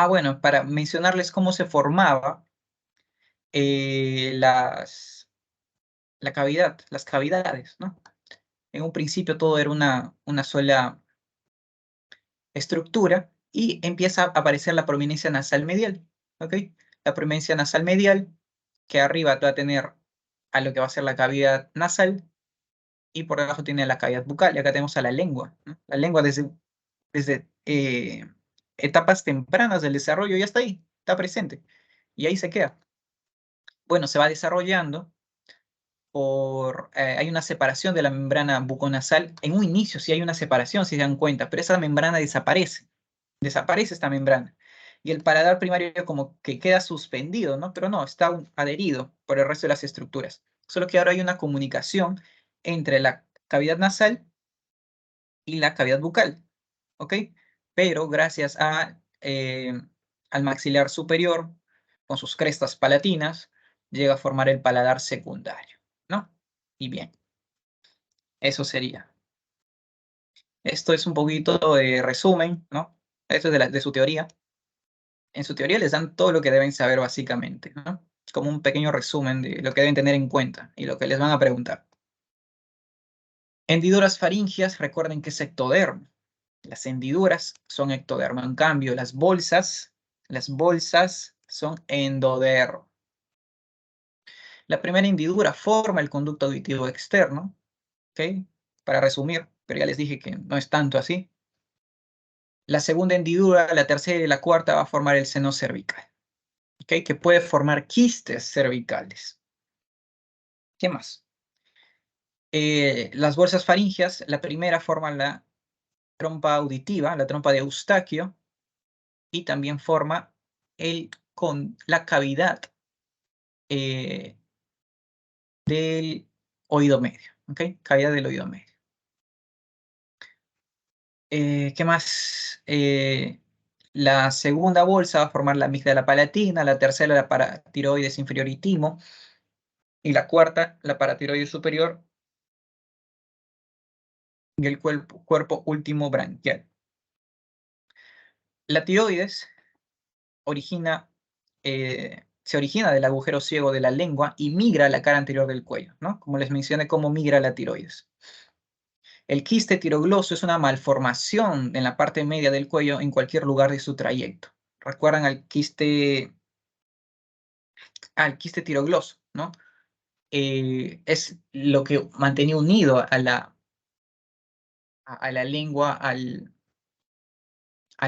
bueno, para mencionarles cómo se formaba la cavidad, las cavidades, ¿no? En un principio todo era una sola estructura y empieza a aparecer la prominencia nasal medial, ¿ok? La prominencia nasal medial, que arriba va a tener a lo que va a ser la cavidad nasal y por debajo tiene la cavidad bucal. Y acá tenemos a la lengua, ¿no? La lengua desde etapas tempranas del desarrollo ya está ahí, está presente. Y ahí se queda. Bueno, se va desarrollando hay una separación de la membrana buconasal. En un inicio sí hay una separación, si se dan cuenta, pero esa membrana desaparece. Desaparece esta membrana. Y el paladar primario como que queda suspendido, ¿no? Pero no, está adherido por el resto de las estructuras. Solo que ahora hay una comunicación entre la cavidad nasal y la cavidad bucal, ¿ok? Pero gracias al maxilar superior, con sus crestas palatinas, llega a formar el paladar secundario, ¿no? Y bien, eso sería. Esto es un poquito de resumen, ¿no? Esto es de su teoría. En su teoría les dan todo lo que deben saber básicamente, ¿no? Como un pequeño resumen de lo que deben tener en cuenta y lo que les van a preguntar. Hendiduras faringias, recuerden que es ectodermo. Las hendiduras son ectodermo. En cambio, las bolsas son endodermo. La primera hendidura forma el conducto auditivo externo, ¿ok? Para resumir, pero ya les dije que no es tanto así. La segunda hendidura, la tercera y la cuarta va a formar el seno cervical, ¿ok? Que puede formar quistes cervicales. ¿Qué más? Las bolsas faringias, la primera forma trompa auditiva, la trompa de Eustaquio, y también forma la cavidad del oído medio, ¿ok? Cavidad del oído medio. ¿Qué más? La segunda bolsa va a formar la amígdala palatina, la tercera la paratiroides inferior y timo, y la cuarta la paratiroides superior y el cuerpo último branquial. La tiroides se origina del agujero ciego de la lengua y migra a la cara anterior del cuello, ¿no? Como les mencioné, cómo migra la tiroides. El quiste tirogloso es una malformación en la parte media del cuello en cualquier lugar de su trayecto. ¿Recuerdan al quiste tirogloso, ¿no? Es lo que mantenía unido a la lengua, a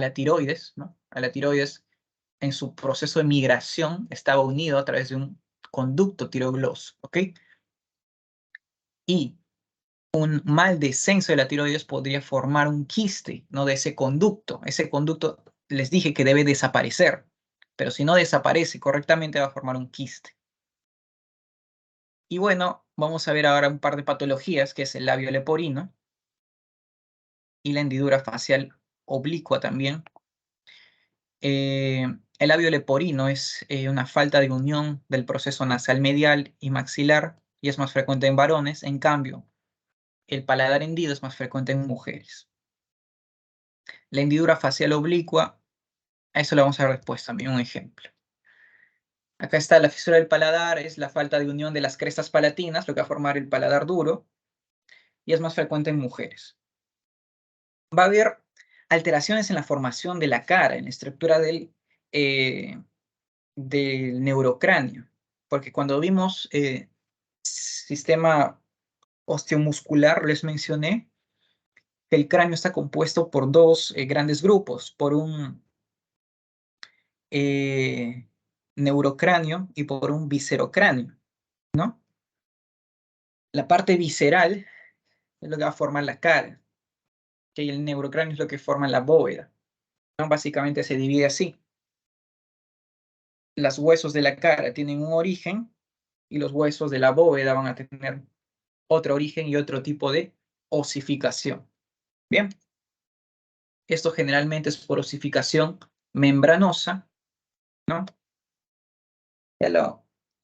la tiroides, ¿no? A la tiroides en su proceso de migración estaba unido a través de un conducto tirogloso, ¿ok? Y un mal descenso de la tiroides podría formar un quiste, ¿no? De ese conducto. Ese conducto les dije que debe desaparecer, pero si no desaparece correctamente va a formar un quiste. Y bueno, vamos a ver ahora un par de patologías, que es el labio leporino y la hendidura facial oblicua también. El labio leporino es una falta de unión del proceso nasal medial y maxilar y es más frecuente en varones. En cambio, el paladar hendido es más frecuente en mujeres. La hendidura facial oblicua, a eso lo vamos a ver después también, un ejemplo. Acá está la fisura del paladar, es la falta de unión de las crestas palatinas, lo que va a formar el paladar duro, y es más frecuente en mujeres. Va a haber alteraciones en la formación de la cara, en la estructura del neurocráneo, porque cuando vimos sistema osteomuscular, les mencioné que el cráneo está compuesto por dos grandes grupos, por un neurocráneo y por un viscerocráneo, ¿no? La parte visceral es lo que va a formar la cara, que el neurocráneo es lo que forma la bóveda, ¿no? Básicamente se divide así. Los huesos de la cara tienen un origen y los huesos de la bóveda van a tener otro origen y otro tipo de osificación. Bien, esto generalmente es por osificación membranosa, ¿no?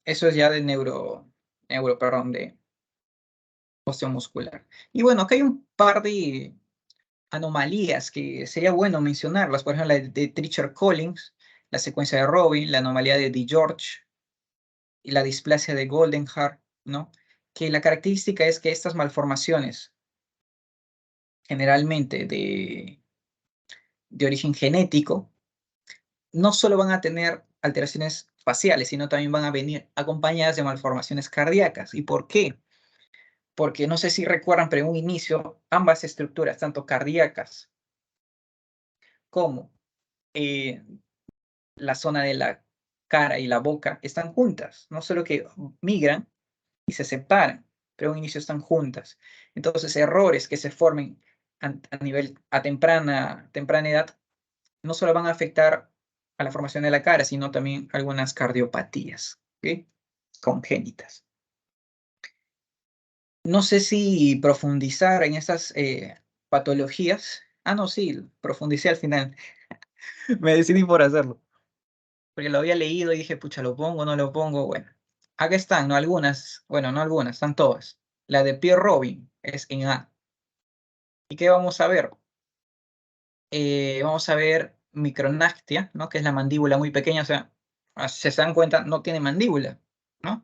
Eso es ya de de osteomuscular. Y bueno, acá hay un par de anomalías que sería bueno mencionarlas. Por ejemplo, la de Treacher-Collins, la secuencia de Robin, la anomalía de DiGeorge y la displasia de Goldenhar, ¿no? Que la característica es que estas malformaciones, generalmente de origen genético, no solo van a tener alteraciones faciales, sino también van a venir acompañadas de malformaciones cardíacas. ¿Y por qué? Porque no sé si recuerdan, pero en un inicio, ambas estructuras, tanto cardíacas como eh, la zona de la cara y la boca, están juntas, no solo que migran y se separan, pero en un inicio están juntas. Entonces, errores que se formen a temprana edad no solo van a afectar a la formación de la cara, sino también algunas cardiopatías, ¿ok? Congénitas. No sé si profundizar en estas patologías. Ah, no, sí, profundicé al final. Me decidí por hacerlo. Porque lo había leído y dije, pucha, ¿lo pongo o no lo pongo? Bueno, acá están, ¿no? Algunas, bueno, no algunas, están todas. La de Pierre Robin es en A. ¿Y qué vamos a ver? Vamos a ver micronactia, ¿no? Que es la mandíbula muy pequeña, o sea, si se dan cuenta, no tiene mandíbula, ¿no?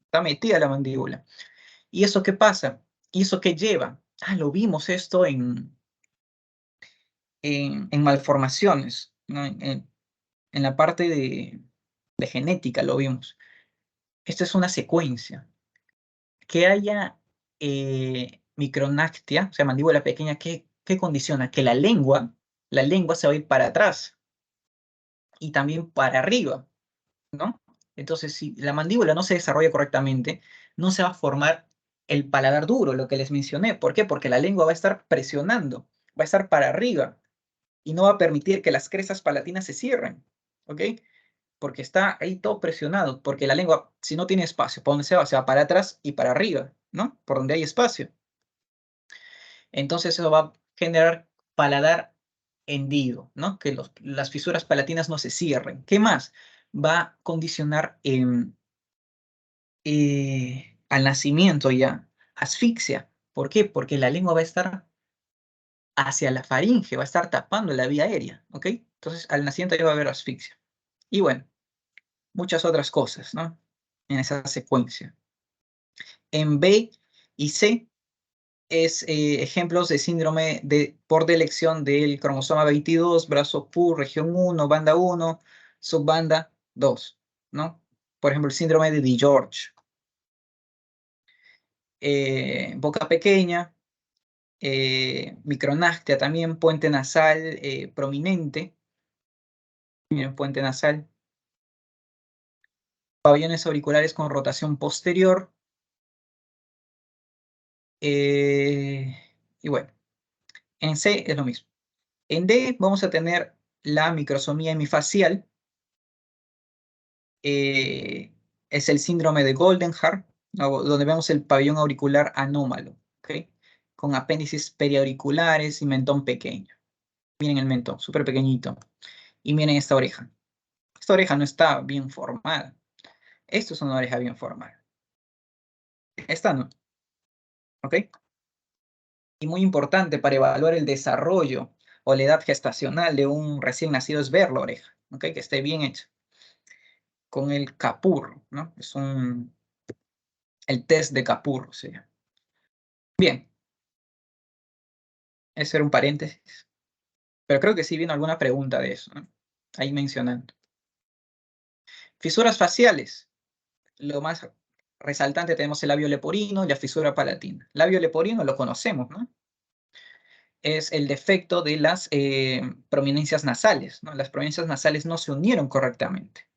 Está metida la mandíbula. ¿Y eso qué pasa? ¿Y eso qué lleva? Ah, lo vimos esto en malformaciones, ¿no? En la parte de genética lo vimos. Esto es una secuencia. Que haya micronactia, o sea, mandíbula pequeña, ¿qué condiciona? Que la lengua se va a ir para atrás y también para arriba, ¿no? Entonces, si la mandíbula no se desarrolla correctamente, no se va a formar el paladar duro, lo que les mencioné. ¿Por qué? Porque la lengua va a estar presionando va a estar para arriba y no va a permitir que las crestas palatinas se cierren, ¿ok? Porque está ahí todo presionado, porque la lengua, si no tiene espacio, ¿por dónde se va? Se va para atrás y para arriba, ¿no? Por donde hay espacio. Entonces eso va a generar paladar hendido, ¿no? Que las fisuras palatinas no se cierren. ¿Qué más? Va a condicionar al nacimiento ya asfixia. ¿Por qué? Porque la lengua va a estar hacia la faringe, va a estar tapando la vía aérea, ¿ok? Entonces al nacimiento ya va a haber asfixia. Y bueno, muchas otras cosas, ¿no? En esa secuencia. En B y C es ejemplos de síndrome por delección del cromosoma 22, brazo Q, región 1, banda 1, subbanda 2, ¿no? Por ejemplo, el síndrome de DiGeorge. Boca pequeña, micronactia también, puente nasal prominente, miren, puente nasal, pabellones auriculares con rotación posterior, y bueno, en C es lo mismo. En D vamos a tener la microsomía hemifacial, es el síndrome de Goldenhar, donde vemos el pabellón auricular anómalo, ¿ok? Con apéndices periauriculares y mentón pequeño. Miren el mentón, súper pequeñito. Y miren esta oreja. Esta oreja no está bien formada. Esto es una oreja bien formada. Esta no, ¿ok? Y muy importante para evaluar el desarrollo o la edad gestacional de un recién nacido es ver la oreja, ¿ok? Que esté bien hecha. Con el Capur, ¿no? El test de Capur, se llama. Bien, ese era un paréntesis. Pero creo que sí viene alguna pregunta de eso, ¿no? Ahí mencionando. Fisuras faciales. Lo más resaltante tenemos el labio leporino y la fisura palatina. Labio leporino lo conocemos, ¿no? Es el defecto de las prominencias nasales, ¿no? Las prominencias nasales no se unieron correctamente.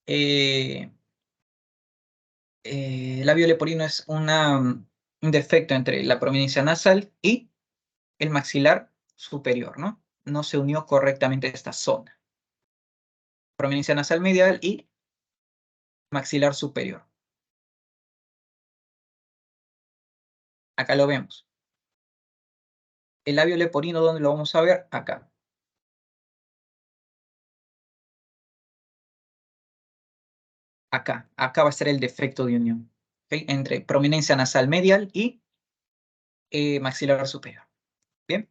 El labio leporino es un defecto entre la prominencia nasal y el maxilar superior, ¿no? No se unió correctamente esta zona. Prominencia nasal medial y maxilar superior. Acá lo vemos. El labio leporino, ¿dónde lo vamos a ver? Acá. Acá va a ser el defecto de unión, ¿okay? Entre prominencia nasal medial y maxilar superior. Bien.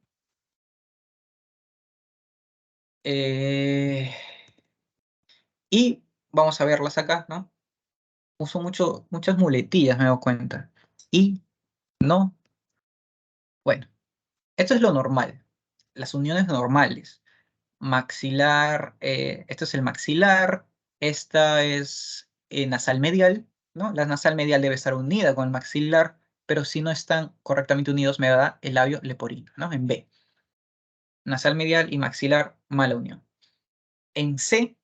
Y vamos a verlas acá, ¿no? Uso muchas muletillas, me doy cuenta. Y, no. Bueno, esto es lo normal. Las uniones normales. Maxilar, esto es el maxilar. Esta es nasal medial, ¿no? La nasal medial debe estar unida con el maxilar, pero si no están correctamente unidos me da el labio leporino, ¿no? En B. Nasal medial y maxilar, mala unión. En C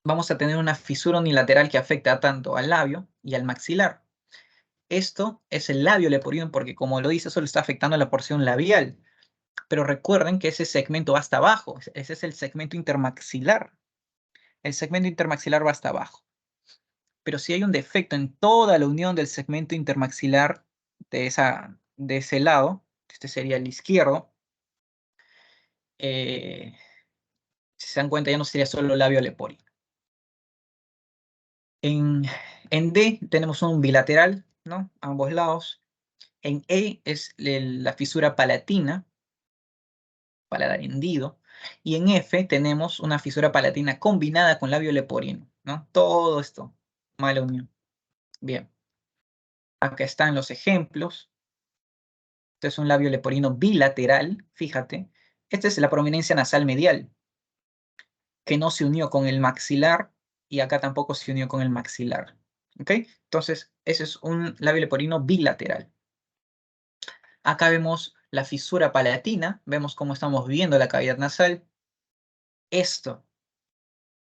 vamos a tener una fisura unilateral que afecta tanto al labio y al maxilar. Esto es el labio leporino porque, como lo dice, solo está afectando la porción labial. Pero recuerden que ese segmento va hasta abajo. Ese es el segmento intermaxilar. El segmento intermaxilar va hasta abajo. Pero si hay un defecto en toda la unión del segmento intermaxilar de ese lado, este sería el izquierdo, si se dan cuenta ya no sería solo labio leporino. En D tenemos un bilateral, ¿no? A ambos lados. En E es la fisura palatina, paladar hendido. Y en F tenemos una fisura palatina combinada con labio leporino, ¿no? Todo esto, mala unión. Bien. Acá están los ejemplos. Este es un labio leporino bilateral, fíjate. Esta es la prominencia nasal medial, que no se unió con el maxilar y acá tampoco se unió con el maxilar. ¿Ok? Entonces, ese es un labio leporino bilateral. Acá vemos la fisura palatina, vemos cómo estamos viendo la cavidad nasal. Esto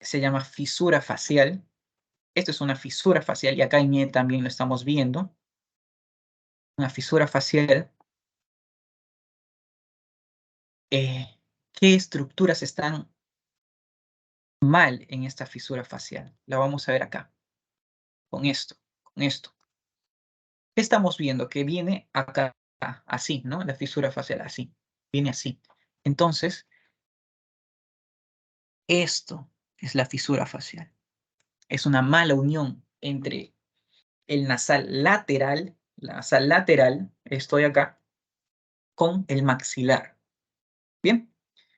se llama fisura facial. Esto es una fisura facial y acá en E también lo estamos viendo. Una fisura facial. ¿Qué estructuras están mal en esta fisura facial? La vamos a ver acá, con esto, con esto. ¿Qué estamos viendo? Que viene acá, así, ¿no? La fisura facial, así. Viene así. Entonces, esto es la fisura facial. Es una mala unión entre el nasal lateral, estoy acá, con el maxilar. ¿Bien?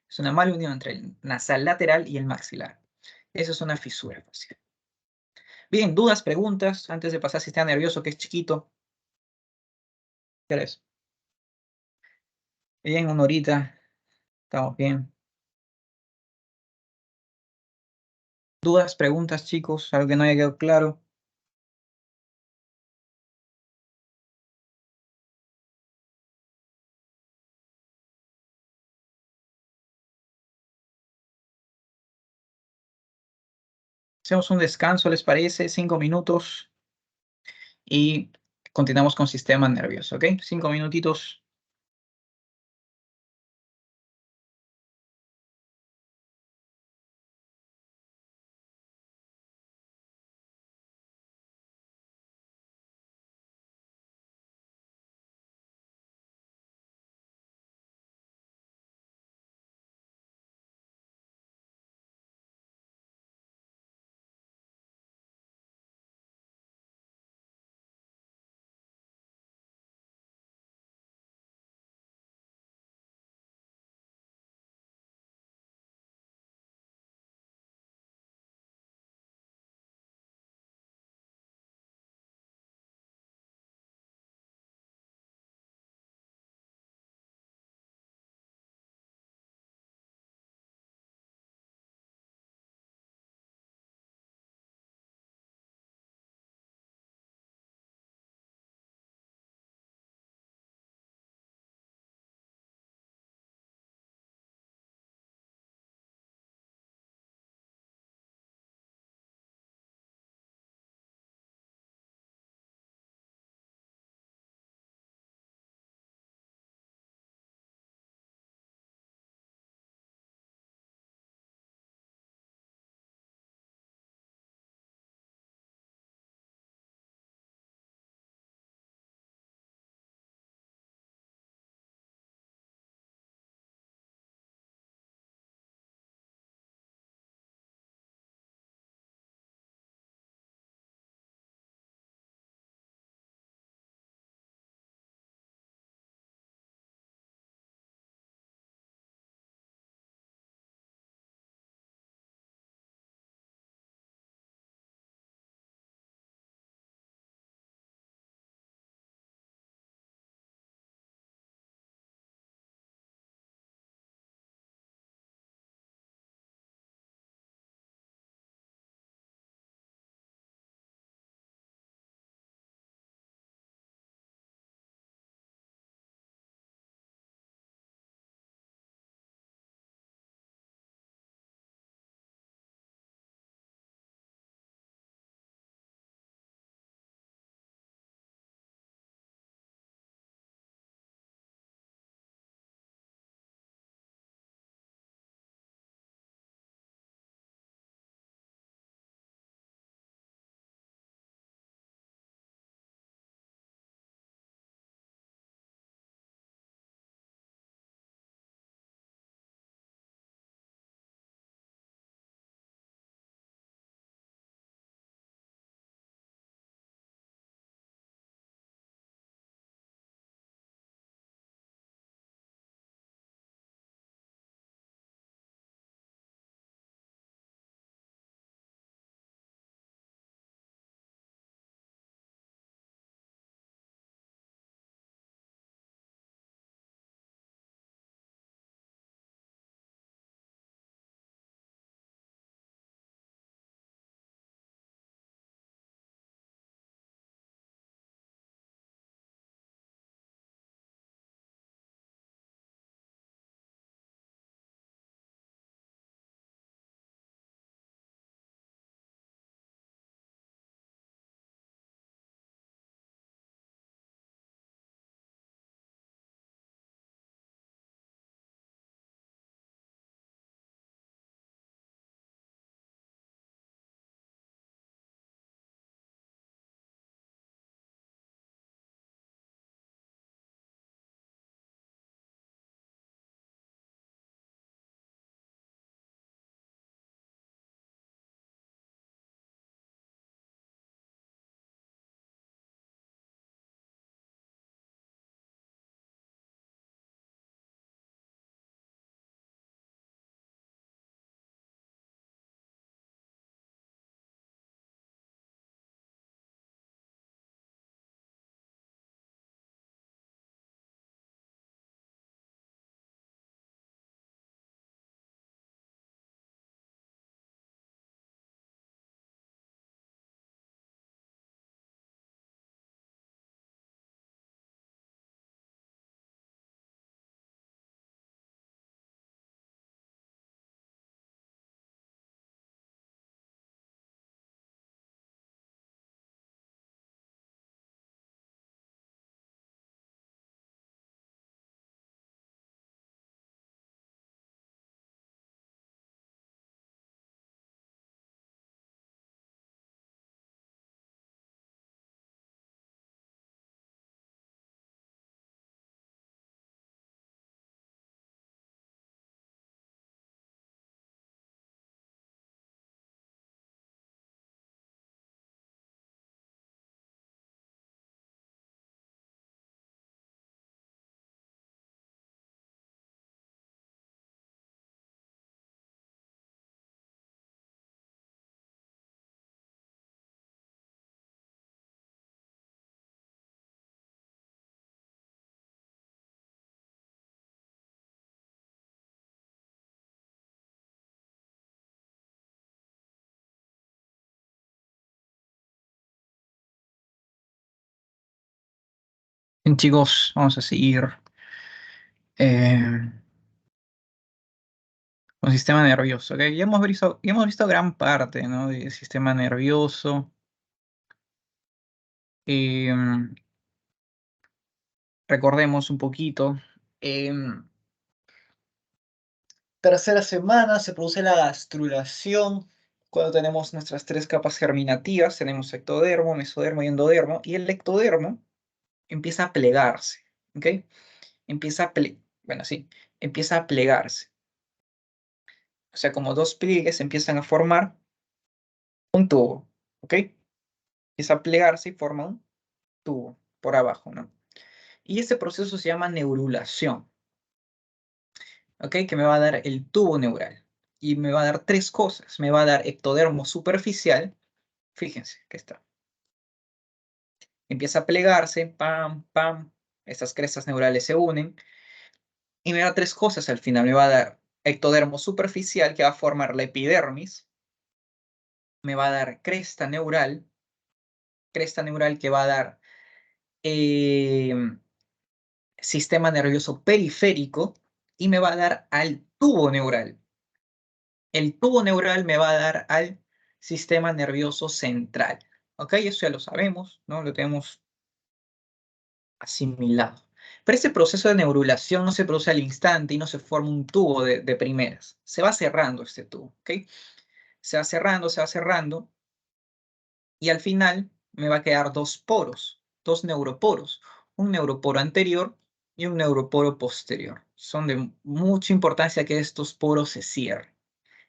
Es una mala unión entre el nasal lateral y el maxilar. Eso es una fisura facial. Bien, dudas, preguntas, antes de pasar si está nervioso, que es chiquito. ¿Qué es? Bien, una horita. Estamos bien. Dudas, preguntas, chicos, algo que no haya quedado claro. Hacemos un descanso, ¿les parece? 5 minutos y continuamos con sistema nervioso, ¿ok? 5 minutitos. Bien, chicos, vamos a seguir eh, con sistema nervioso, ¿ok? Ya hemos visto gran parte, ¿no? Del sistema nervioso. Eh, Recordemos un poquito. em, Tercera semana se produce la gastrulación cuando tenemos nuestras tres capas germinativas. Tenemos ectodermo, mesodermo y endodermo. Y el ectodermo empieza a plegarse, ¿ok? Bueno, sí, empieza a plegarse. O sea, como dos pliegues empiezan a formar un tubo, ¿ok? Empieza a plegarse y forma un tubo por abajo, ¿no? Y este proceso se llama neurulación, ¿ok? Que me va a dar el tubo neural. Y me va a dar tres cosas. Me va a dar ectodermo superficial. Fíjense que está. Empieza a plegarse, pam, pam. Estas crestas neurales se unen. Y me da tres cosas al final. Me va a dar ectodermo superficial que va a formar la epidermis. Me va a dar cresta neural que va a dar sistema nervioso periférico y me va a dar al tubo neural. El tubo neural me va a dar al sistema nervioso central. ¿Ok? Eso ya lo sabemos, ¿no? Lo tenemos asimilado. Pero ese proceso de neurulación no se produce al instante y no se forma un tubo de primeras. Se va cerrando este tubo, ¿ok? Se va cerrando y al final me va a quedar dos neuroporos, un neuroporo anterior y un neuroporo posterior. Son de mucha importancia que estos poros se cierren.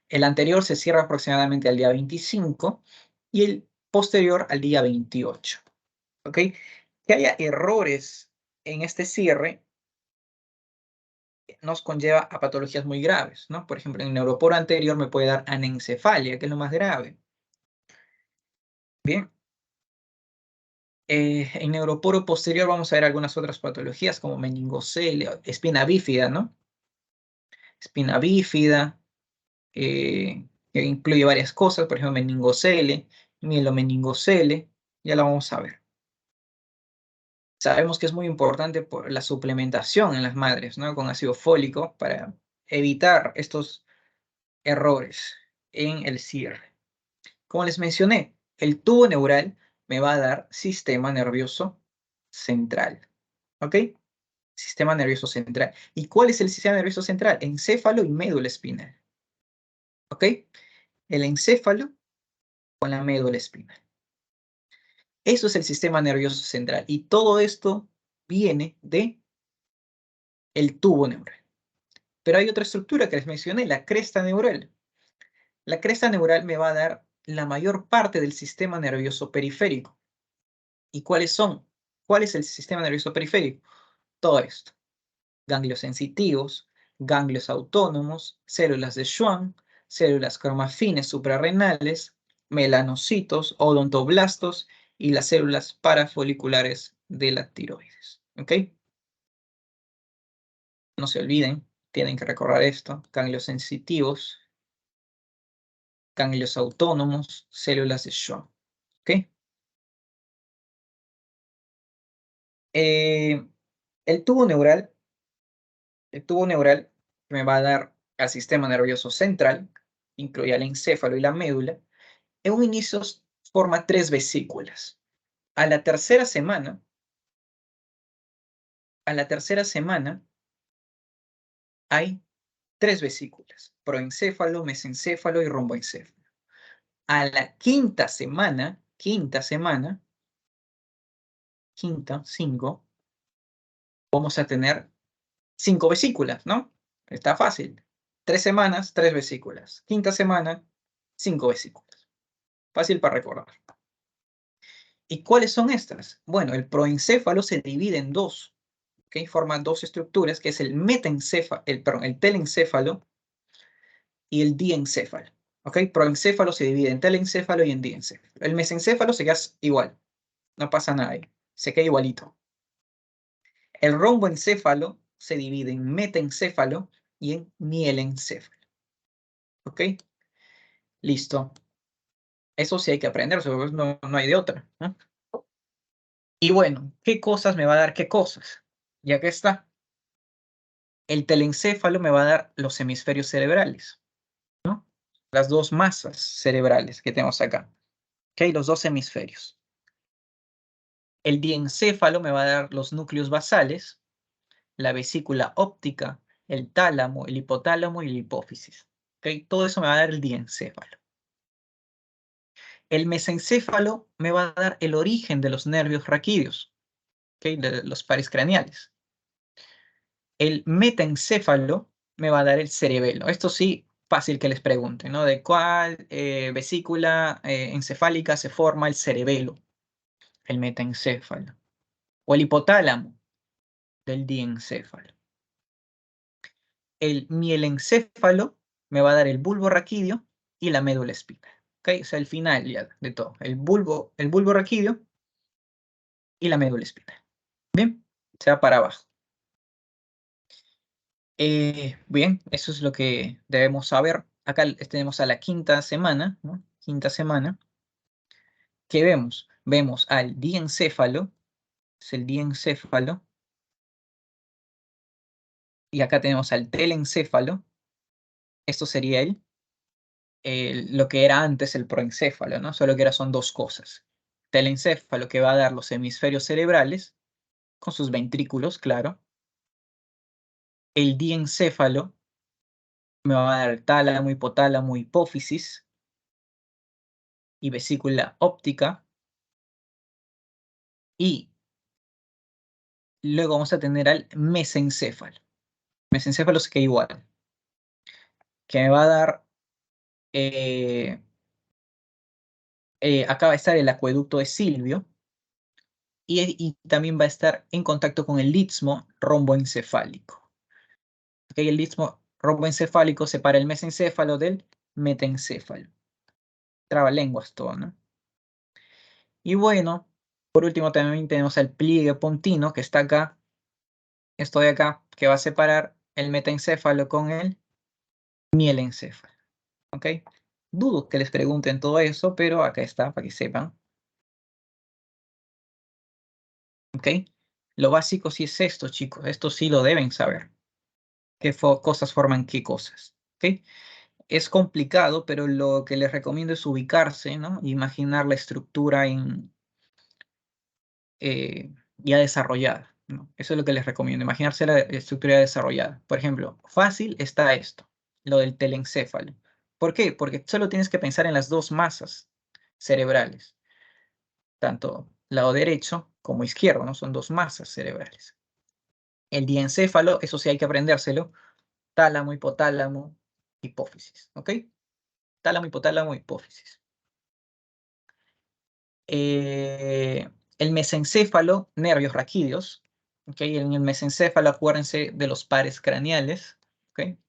El anterior se cierra aproximadamente al día 25 y el posterior al día 28. ¿Ok? Que haya errores en este cierre nos conlleva a patologías muy graves, ¿no? Por ejemplo, en el neuroporo anterior me puede dar anencefalia, que es lo más grave. Bien. En neuroporo posterior vamos a ver algunas otras patologías como meningocelia, espina bífida, ¿no? Espina bífida, que incluye varias cosas, por ejemplo, meningocele, mielomeningocele, ya la vamos a ver. Sabemos que es muy importante por la suplementación en las madres, ¿no? Con ácido fólico para evitar estos errores en el cierre. Como les mencioné, el tubo neural me va a dar sistema nervioso central, ¿ok? Sistema nervioso central. ¿Y cuál es el sistema nervioso central? Encéfalo y médula espinal. ¿Ok? El encéfalo con la médula espinal. Eso es el sistema nervioso central. Y todo esto viene de el tubo neural. Pero hay otra estructura que les mencioné, la cresta neural. La cresta neural me va a dar la mayor parte del sistema nervioso periférico. ¿Y cuáles son? ¿Cuál es el sistema nervioso periférico? Todo esto. Ganglios sensitivos, ganglios autónomos, células de Schwann, células cromafines suprarrenales, melanocitos, odontoblastos y las células parafoliculares de la tiroides. ¿Ok? No se olviden, tienen que recordar esto. Ganglios sensitivos, ganglios autónomos, células de Schwann. ¿Ok? Eh, el tubo neural, el tubo neural me va a dar al sistema nervioso central, incluye el encéfalo y la médula. En un inicio forma tres vesículas. A la tercera semana, a la tercera semana hay tres vesículas: proencéfalo, mesencéfalo y romboencéfalo. A la quinta, cinco, vamos a tener cinco vesículas, ¿no? Está fácil. 3 semanas, tres vesículas. Quinta semana, cinco vesículas. Fácil para recordar. ¿Y cuáles son estas? Bueno, el proencéfalo se divide en dos, ¿ok? Forma dos estructuras, que es el el telencéfalo y el diencéfalo, ¿ok? Proencéfalo se divide en telencéfalo y en diencéfalo. El mesencéfalo se queda igual, no pasa nada ahí, se queda igualito. El romboencéfalo se divide en metencéfalo y en mielencéfalo, ¿ok? Listo. Eso sí hay que aprender, no hay de otra, ¿no? Y bueno, ¿qué cosas me va a dar qué cosas? Ya que está. El telencéfalo me va a dar los hemisferios cerebrales, ¿no? Las dos masas cerebrales que tenemos acá. ¿Ok? Los dos hemisferios. El diencéfalo me va a dar los núcleos basales, la vesícula óptica, el tálamo, el hipotálamo y la hipófisis. ¿Ok? Todo eso me va a dar el diencéfalo. El mesencéfalo me va a dar el origen de los nervios raquídeos, ¿ok? De los pares craneales. El metaencéfalo me va a dar el cerebelo. Esto sí, fácil que les pregunten, ¿no? ¿De cuál vesícula encefálica se forma el cerebelo? El metaencéfalo. O el hipotálamo del diencéfalo. El mielencéfalo me va a dar el bulbo raquídeo y la médula espinal. ¿Ok? O sea, el final ya de todo. El bulbo raquídeo y la médula espinal. Bien, se va para abajo. Bien, eso es lo que debemos saber. Acá tenemos a la quinta semana, ¿no? Quinta semana. ¿Qué vemos? Vemos al diencéfalo, es el diencéfalo, y acá tenemos al telencéfalo. Esto sería lo que era antes el proencéfalo, ¿no? Solo que ahora son dos cosas. Telencéfalo que va a dar los hemisferios cerebrales, con sus ventrículos, claro. El diencéfalo me va a dar tálamo, hipotálamo, hipófisis y vesícula óptica. Y luego vamos a tener al mesencéfalo. Mesencéfalo se queda igual. Que me va a dar, acá va a estar el acueducto de Silvio. Y también va a estar en contacto con el istmo romboencefálico. ¿Okay? El istmo romboencefálico separa el mesencéfalo del metaencéfalo. Trabalenguas todo, ¿no? Y bueno, por último también tenemos el pliegue pontino que está acá. Esto de acá, que va a separar el metaencéfalo con el mielencéfalo. ¿Ok? Dudo que les pregunten todo eso, pero acá está para que sepan. ¿Ok? Lo básico sí es esto, chicos. Esto sí lo deben saber. ¿Qué cosas forman qué cosas? ¿Ok? Es complicado, pero lo que les recomiendo es ubicarse, ¿no? Imaginar la estructura ya desarrollada, ¿no? Eso es lo que les recomiendo, imaginarse la estructura ya desarrollada. Por ejemplo, fácil está esto, lo del telencéfalo. ¿Por qué? Porque solo tienes que pensar en las dos masas cerebrales, tanto lado derecho como izquierdo, ¿no? Son dos masas cerebrales. El diencéfalo, eso sí hay que aprendérselo, tálamo, hipotálamo, hipófisis, ¿ok? Tálamo, hipotálamo, hipófisis. El mesencéfalo, nervios raquídeos. ¿Okay? En el mesencéfalo, acuérdense de los pares craneales. ¿Okay?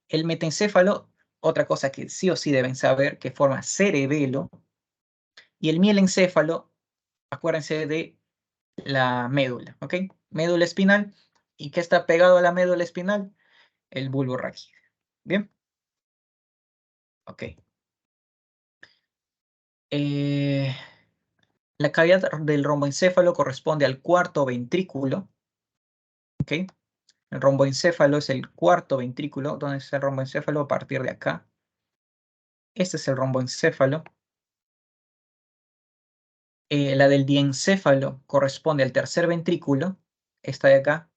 El metencéfalo, otra cosa que sí o sí deben saber, que forma cerebelo. Y el mielencéfalo, acuérdense de la médula. ¿Ok? Médula espinal. ¿Y qué está pegado a la médula espinal? El bulbo raquídeo. ¿Bien? Ok. La cavidad del romboencéfalo corresponde al cuarto ventrículo. ¿Ok? El romboencéfalo es el cuarto ventrículo. ¿Dónde está el romboencéfalo? A partir de acá. Este es el romboencéfalo. La del diencéfalo corresponde al tercer ventrículo. Esta de acá.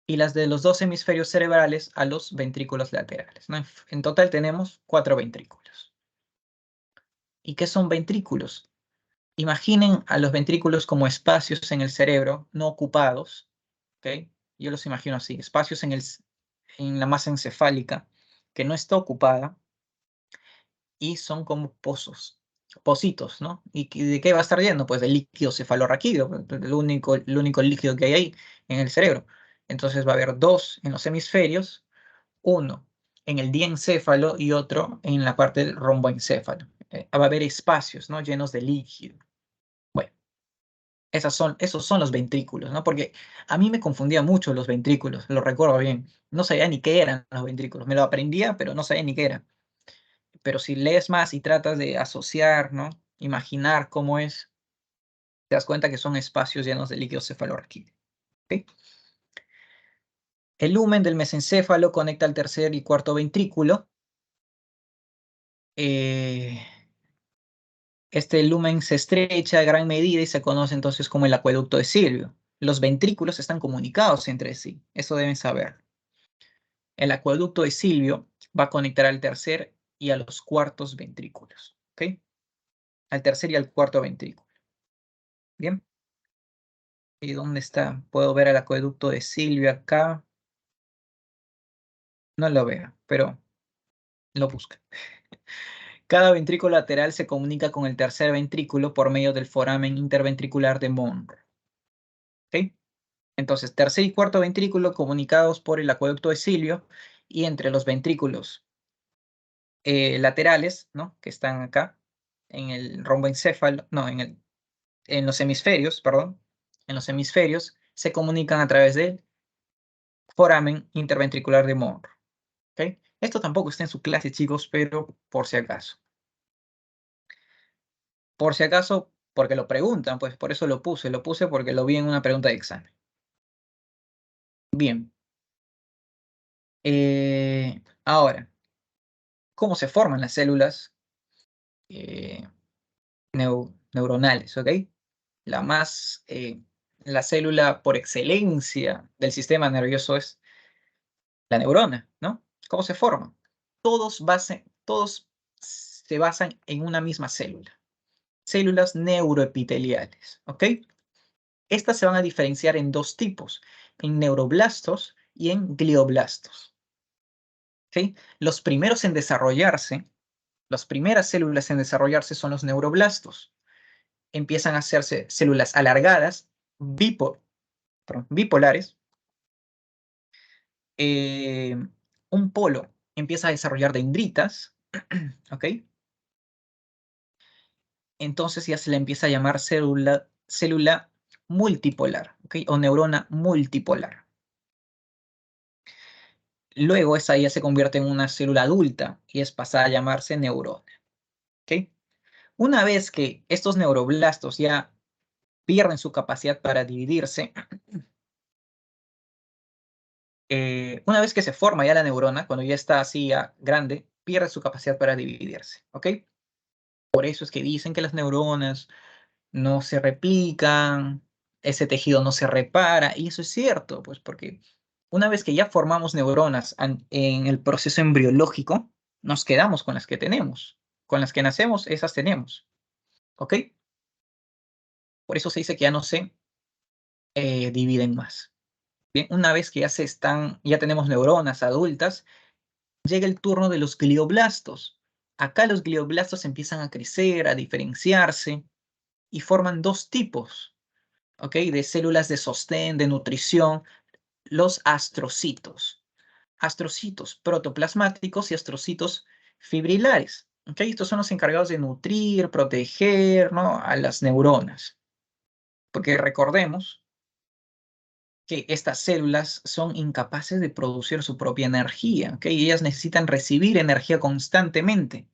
Y las de los dos hemisferios cerebrales a los ventrículos laterales, ¿no? En total tenemos 4 ventrículos. ¿Y qué son ventrículos? Imaginen a los ventrículos como espacios en el cerebro no ocupados. ¿Ok? Yo los imagino así. Espacios en la masa encefálica que no está ocupada. Y son como pocitos, ¿no? ¿Y de qué va a estar lleno? Pues de líquido cefalorraquídeo, el único líquido que hay ahí en el cerebro. Entonces va a haber dos en los hemisferios, uno en el diencéfalo y otro en la parte del romboencéfalo. Va a haber espacios, ¿no? Llenos de líquido. Bueno, esos son los ventrículos, ¿no? Porque a mí me confundía mucho los ventrículos, lo recuerdo bien. No sabía ni qué eran los ventrículos. Me lo aprendía, pero no sabía ni qué era. Pero si lees más y tratas de asociar, ¿no? Imaginar cómo es, Te das cuenta que son espacios llenos de líquido cefalorraquídeo. ¿Okay? El lumen del mesencéfalo conecta al tercer y cuarto ventrículo. Este lumen se estrecha a gran medida y se conoce entonces como el acueducto de Silvio. Los ventrículos están comunicados entre sí, eso deben saber. El acueducto de Silvio va a conectar al tercer y a los cuartos ventrículos, ¿ok? Al tercer y al cuarto ventrículo. Bien. ¿Y dónde está? Puedo ver el acueducto de Silvio acá. No lo veo, pero lo busca. Cada ventrículo lateral se comunica con el tercer ventrículo por medio del foramen interventricular de Monro. ¿Ok? Entonces, tercer y cuarto ventrículo comunicados por el acueducto de Silvio, y entre los ventrículos laterales, ¿no? Que están acá, en el romboencéfalo, no, en los hemisferios, perdón, en los hemisferios, se comunican a través del foramen interventricular de Monro. ¿Ok? Esto tampoco está en su clase, chicos, pero por si acaso. Por si acaso, porque lo preguntan, pues por eso lo puse porque lo vi en una pregunta de examen. Bien. Ahora, ¿cómo se forman las células eh, neuronales? ¿Ok? La célula por excelencia del sistema nervioso es la neurona, ¿no? ¿Cómo se forman? Todos se basan en una misma célula. Células neuroepiteliales, ¿ok? Estas se van a diferenciar en dos tipos, en neuroblastos y en glioblastos. ¿Ok? Los primeros en desarrollarse, las primeras células en desarrollarse son los neuroblastos. Empiezan a hacerse células alargadas, bipolares. Un polo empieza a desarrollar dendritas, ¿ok? Entonces ya se le empieza a llamar célula multipolar, ¿ok? O neurona multipolar. Luego esa ya se convierte en una célula adulta y es pasada a llamarse neurona, ¿ok? Una vez que estos neuroblastos ya pierden su capacidad para dividirse, una vez que se forma ya la neurona, cuando ya está así ya grande, pierde su capacidad para dividirse, ¿ok? Por eso es que dicen que las neuronas no se replican, ese tejido no se repara, y eso es cierto, pues porque una vez que ya formamos neuronas en el proceso embriológico, nos quedamos con las que tenemos. Con las que nacemos, esas tenemos, ¿ok? Por eso se dice que ya no se dividen más. Bien, una vez que ya tenemos neuronas adultas, llega el turno de los glioblastos. Acá los glioblastos empiezan a crecer, a diferenciarse y forman dos tipos, ¿ok? De células de sostén, de nutrición, los astrocitos. Astrocitos protoplasmáticos y astrocitos fibrilares, ¿ok? Estos son los encargados de nutrir, proteger, ¿no? A las neuronas. Porque recordemos que estas células son incapaces de producir su propia energía, ¿ok? Ellas necesitan recibir energía constantemente.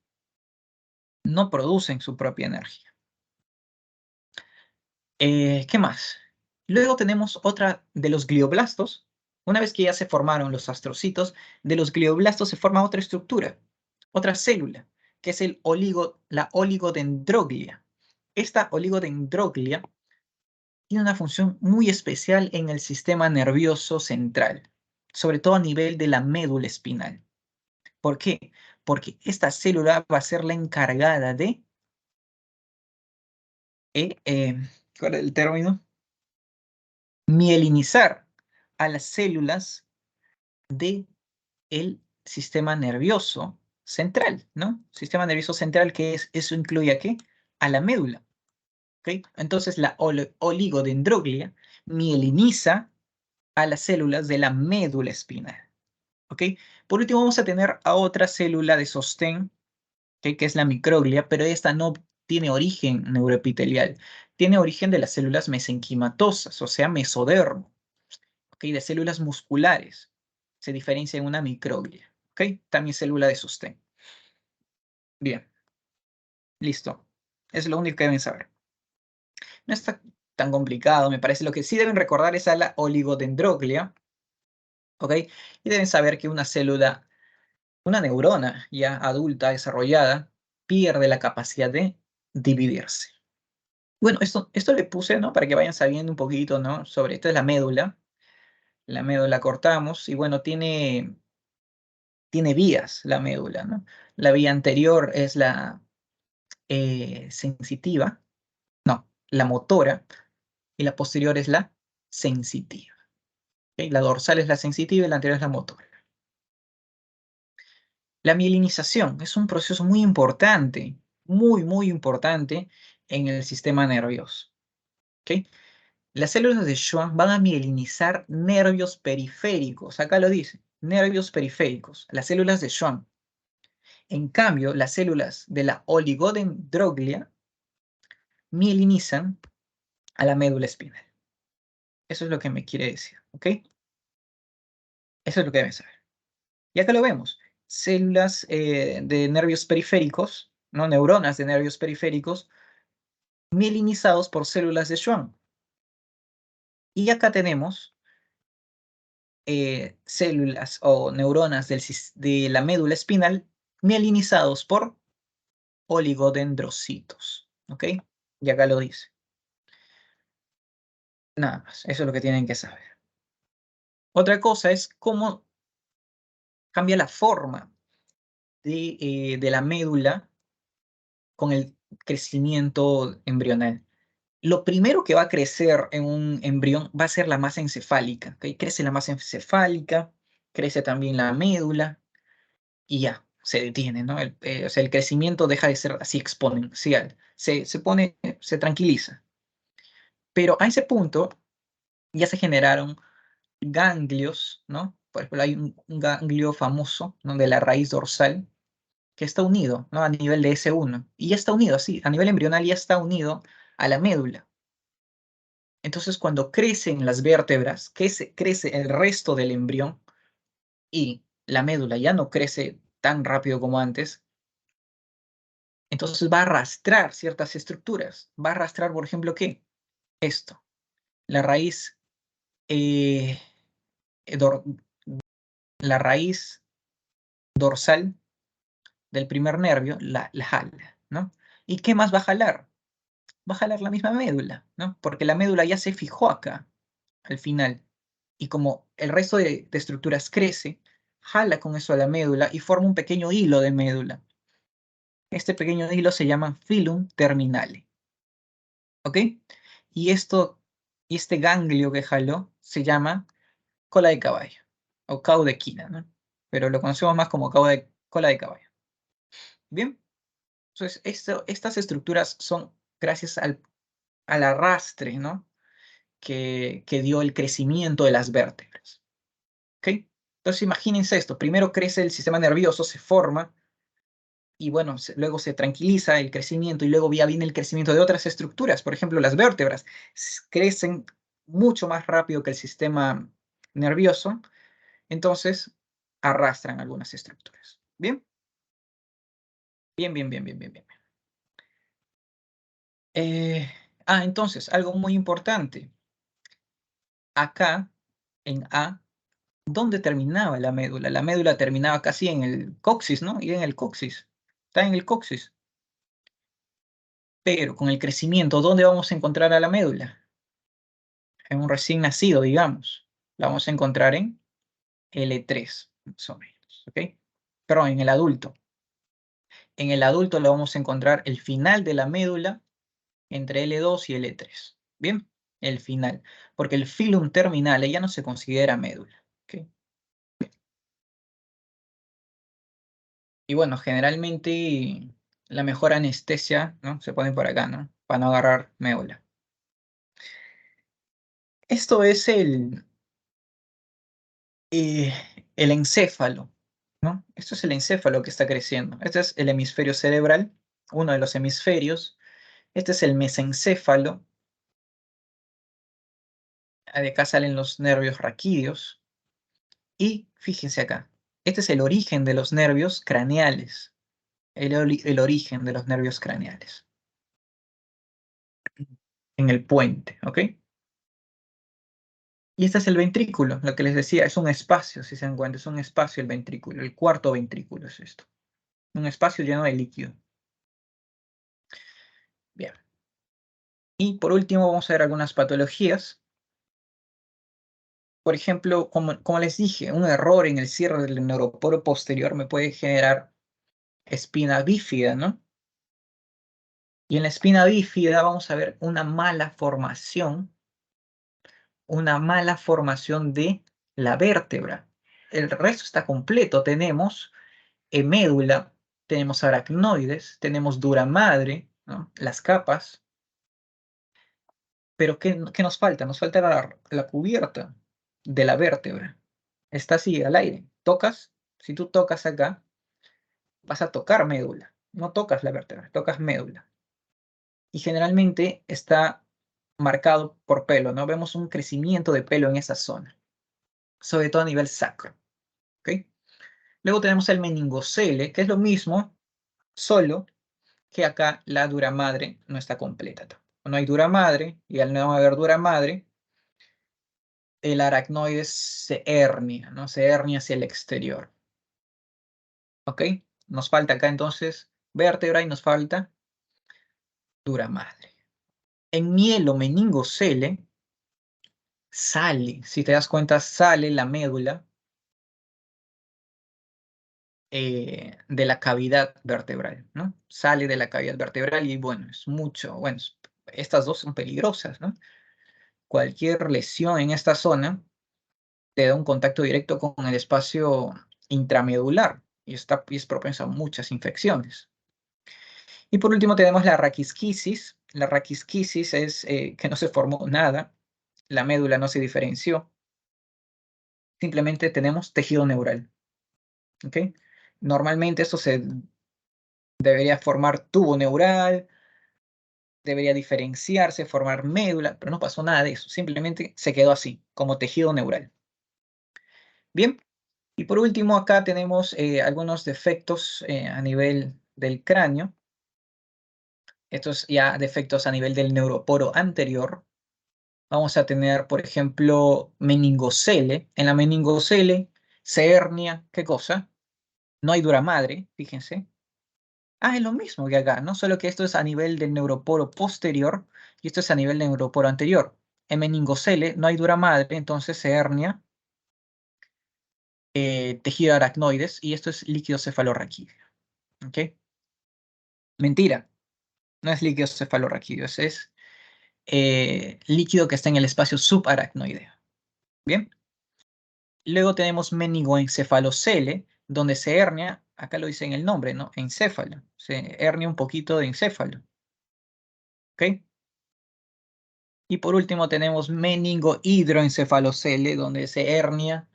No producen su propia energía. ¿Qué más? Luego tenemos otra de los glioblastos. Una vez que ya se formaron los astrocitos, de los glioblastos se forma otra estructura, otra célula, que es la oligodendroglia. Esta oligodendroglia tiene una función muy especial en el sistema nervioso central, sobre todo a nivel de la médula espinal. ¿Por qué? Porque esta célula va a ser la encargada de, ¿cuál es el término? Mielinizar a las células del sistema nervioso central, ¿no? Sistema nervioso central, eso incluye ¿a qué? A la médula, ¿ok? Entonces la oligodendroglia mieliniza a las células de la médula espinal, ¿ok? Por último vamos a tener a otra célula de sostén, ¿ok? Que es la microglia, pero esta no tiene origen neuroepitelial, tiene origen de las células mesenquimatosas, o sea, mesodermo, ¿ok? De células musculares. Se diferencia en una microglia, ¿ok? También célula de sostén. Bien, listo. Es lo único que deben saber. No está tan complicado, me parece. Lo que sí deben recordar es a la oligodendroclea, ¿ok? Y deben saber que una célula, una neurona ya adulta, desarrollada, pierde la capacidad de dividirse. Bueno, esto le puse, ¿no? Para que vayan sabiendo un poquito, ¿no? Sobre, esta es la médula. La médula cortamos y bueno, tiene vías la médula, ¿no? La vía anterior es la sensitiva, no, la motora, y la posterior es la sensitiva. ¿Ok? La dorsal es la sensitiva y la anterior es la motora. La mielinización es un proceso muy importante, muy importante en el sistema nervioso. ¿Ok? Las células de Schwann van a mielinizar nervios periféricos. Acá lo dice, nervios periféricos, las células de Schwann. En cambio, las células de la oligodendroclea mielinizan a la médula espinal. Eso es lo que me quiere decir, ¿ok? Eso es lo que deben saber. Y acá lo vemos. Células de nervios periféricos, ¿no? Neuronas de nervios periféricos, mielinizados por células de Schwann. Y acá tenemos células o neuronas de la médula espinal mielinizados por oligodendrocitos, ¿ok? Y acá lo dice. Nada más, eso es lo que tienen que saber. Otra cosa es cómo cambia la forma de la médula con el crecimiento embrional. Lo primero que va a crecer en un embrión va a ser la masa encefálica, ¿ok? Crece la masa encefálica, crece también la médula y ya, se detiene, ¿no? O sea, el crecimiento deja de ser así exponencial, se tranquiliza. Pero a ese punto ya se generaron ganglios, ¿no? Por ejemplo, hay un ganglio famoso, ¿no? De la raíz dorsal, que está unido, ¿no? A nivel de S1. Y ya está unido, así, a nivel embrional ya está unido a la médula. Entonces, cuando crecen las vértebras, crece el resto del embrión y la médula ya no crece tan rápido como antes, entonces va a arrastrar ciertas estructuras. Va a arrastrar, por ejemplo, ¿qué? Esto, la raíz, eh, dor- la raíz dorsal del primer nervio, la jala, ¿no? ¿Y qué más va a jalar? Va a jalar la misma médula, ¿no? Porque la médula ya se fijó acá, al final. Y como el resto de estructuras crece, jala con eso a la médula y forma un pequeño hilo de médula. Este pequeño hilo se llama filum terminale. ¿Ok? Y este ganglio que jaló se llama cola de caballo o caudequina, ¿no? Pero lo conocemos más como cola de caballo. Bien, entonces estas estructuras son gracias al arrastre, ¿no? Que dio el crecimiento de las vértebras. ¿Ok? Entonces imagínense esto, primero crece el sistema nervioso, se forma, y bueno, luego se tranquiliza el crecimiento, y luego ya viene el crecimiento de otras estructuras. Por ejemplo, las vértebras crecen mucho más rápido que el sistema nervioso, entonces arrastran algunas estructuras. ¿Bien? Bien. Entonces, algo muy importante. Acá, en A, ¿dónde terminaba la médula? La médula terminaba casi en el coxis, ¿no? Y en el coxis. Está en el coxis. Pero con el crecimiento, ¿dónde vamos a encontrar a la médula? En un recién nacido, digamos. La vamos a encontrar en L3, más o menos. ¿Ok? Perdón, en el adulto. En el adulto le vamos a encontrar el final de la médula entre L2 y L3. ¿Bien? El final. Porque el filum terminale ya no se considera médula. ¿Ok? Y bueno, generalmente la mejor anestesia, ¿no? Se pone por acá, ¿no? Para no agarrar médula. Esto es eh, el encéfalo, ¿no? Esto es el encéfalo que está creciendo. Este es el hemisferio cerebral, uno de los hemisferios. Este es el mesencéfalo. De acá salen los nervios raquídeos. Y fíjense acá, este es el origen de los nervios craneales. El origen de los nervios craneales. en el puente, ¿ok? Y este es el ventrículo, lo que les decía, es un espacio, si se dan cuenta, es un espacio el ventrículo, el cuarto ventrículo es esto. Un espacio lleno de líquido. Bien. Y por último vamos a ver algunas patologías. Por ejemplo, como les dije, un error en el cierre del neuroporo posterior me puede generar espina bífida, ¿no? Y en la espina bífida vamos a ver una mala formación de la vértebra. El resto está completo. Tenemos médula, tenemos aracnoides, tenemos dura madre, ¿no? Las capas. Pero ¿qué nos falta? Nos falta la cubierta de la vértebra. Está así, al aire. Tocas, si tú tocas acá, vas a tocar médula. No tocas la vértebra, tocas médula. Y generalmente está marcado por pelo, ¿no? Vemos un crecimiento de pelo en esa zona, sobre todo a nivel sacro, ¿ok? Luego tenemos el meningocele, que es lo mismo, solo que acá la dura madre no está completa. No hay dura madre, y al no haber dura madre, el aracnoide se hernia, ¿no? Se hernia hacia el exterior, ¿ok? Nos falta acá entonces vértebra y nos falta dura madre. En mielomeningocele sale, si te das cuenta, sale la médula de la cavidad vertebral, ¿no? Sale de la cavidad vertebral y bueno, es mucho, bueno, estas dos son peligrosas, ¿no? Cualquier lesión en esta zona te da un contacto directo con el espacio intramedular y es propenso a muchas infecciones. Y por último tenemos la raquisquisis. La raquisquisis es que no se formó nada, la médula no se diferenció, simplemente tenemos tejido neural, ¿ok? Normalmente esto se debería formar tubo neural, debería diferenciarse, formar médula, pero no pasó nada de eso, simplemente se quedó así, como tejido neural. Bien, y por último acá tenemos algunos defectos a nivel del cráneo. Estos ya defectos a nivel del neuroporo anterior. Vamos a tener, por ejemplo, meningocele. En la meningocele se hernia, ¿qué cosa? No hay dura madre, fíjense. Ah, es lo mismo que acá, ¿no? Solo que esto es a nivel del neuroporo posterior y esto es a nivel del neuroporo anterior. En meningocele no hay dura madre, entonces se hernia tejido de aracnoides y esto es líquido cefalorraquídeo. ¿Ok? Mentira, no es líquido cefalorraquídeo, es líquido que está en el espacio subaracnoideo. Bien. Luego tenemos meningoencefalocele, donde se hernia, acá lo dice en el nombre, ¿no? Encéfalo. Se hernia un poquito de encéfalo. ¿Ok? Y por último tenemos meningohidroencefalocele, donde se hernia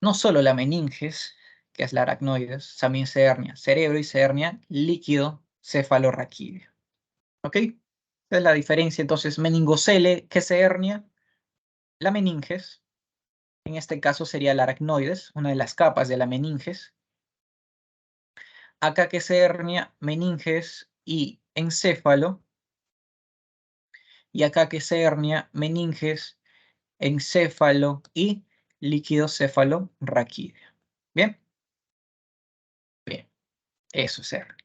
no solo la meninges, que es la aracnoides, también se hernia cerebro y se hernia líquido cefalorraquídeo. ¿Ok? Esa es la diferencia. Entonces, meningocele, ¿qué se hernia? La meninges. En este caso sería la aracnoides, una de las capas de la meninges. Acá que se hernia meninges y encéfalo. Y acá que se hernia meninges, encéfalo y líquido cefalorraquídeo. ¿Bien? Bien, eso es hernia.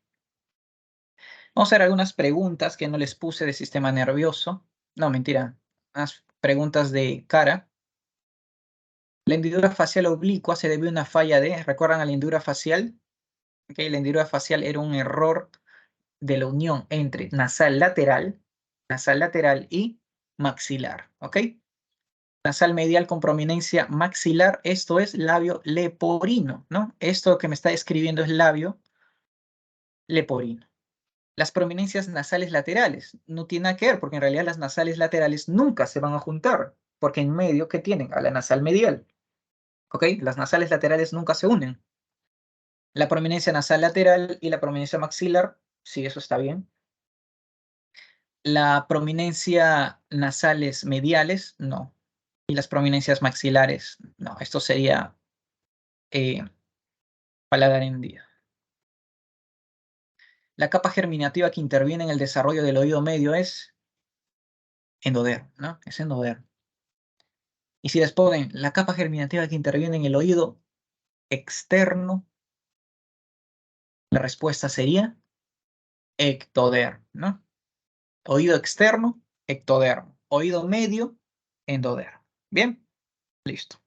Vamos a hacer algunas preguntas que no les puse de sistema nervioso. No, mentira. Unas preguntas de cara. La hendidura facial oblicua se debe a una falla de, ¿recuerdan a la hendidura facial? Okay, la hendidura facial era un error de la unión entre nasal lateral y maxilar, ¿ok? Nasal medial con prominencia maxilar, esto es labio leporino, ¿no? Esto que me está escribiendo es labio leporino. Las prominencias nasales laterales no tienen nada que ver, porque en realidad las nasales laterales nunca se van a juntar, porque en medio, ¿qué tienen? A la nasal medial, ¿ok? Las nasales laterales nunca se unen. La prominencia nasal lateral y la prominencia maxilar, sí, eso está bien. La prominencia nasales mediales, no. Y las prominencias maxilares, no. Esto sería paladar hendido. La capa germinativa que interviene en el desarrollo del oído medio es endodermo, ¿no? Es endodermo. Y si les ponen la capa germinativa que interviene en el oído externo, la respuesta sería ectodermo, ¿no? Oído externo, ectodermo. Oído medio, endodermo. Bien, listo.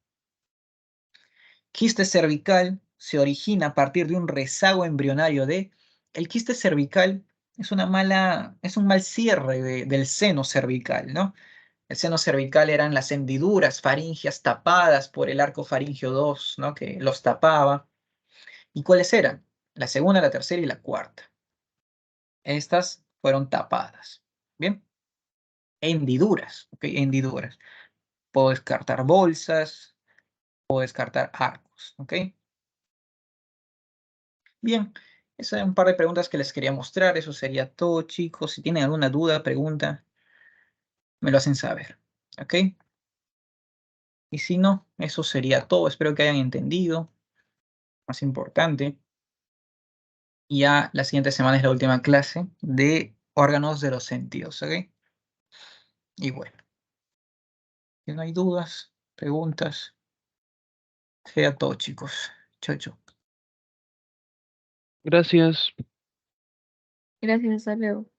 Quiste cervical se origina a partir de un rezago embrionario de... El quiste cervical es un mal cierre del seno cervical, ¿no? El seno cervical eran las hendiduras faringias tapadas por el arco faríngeo 2, ¿no? Que los tapaba. ¿Y cuáles eran? La segunda, la tercera y la cuarta. Estas fueron tapadas. Bien, hendiduras, ¿ok? Hendiduras. Puedo descartar bolsas, puedo descartar arcos, ¿ok? Bien, esas son un par de preguntas que les quería mostrar. Eso sería todo, chicos. Si tienen alguna duda, pregunta, me lo hacen saber, ¿ok? Y si no, eso sería todo. Espero que hayan entendido. Más importante. Y ya la siguiente semana es la última clase de órganos de los sentidos, ¿ok? Y bueno, si no hay dudas, preguntas, sería todo, chicos. Chau, chau. Gracias. Gracias, hasta luego.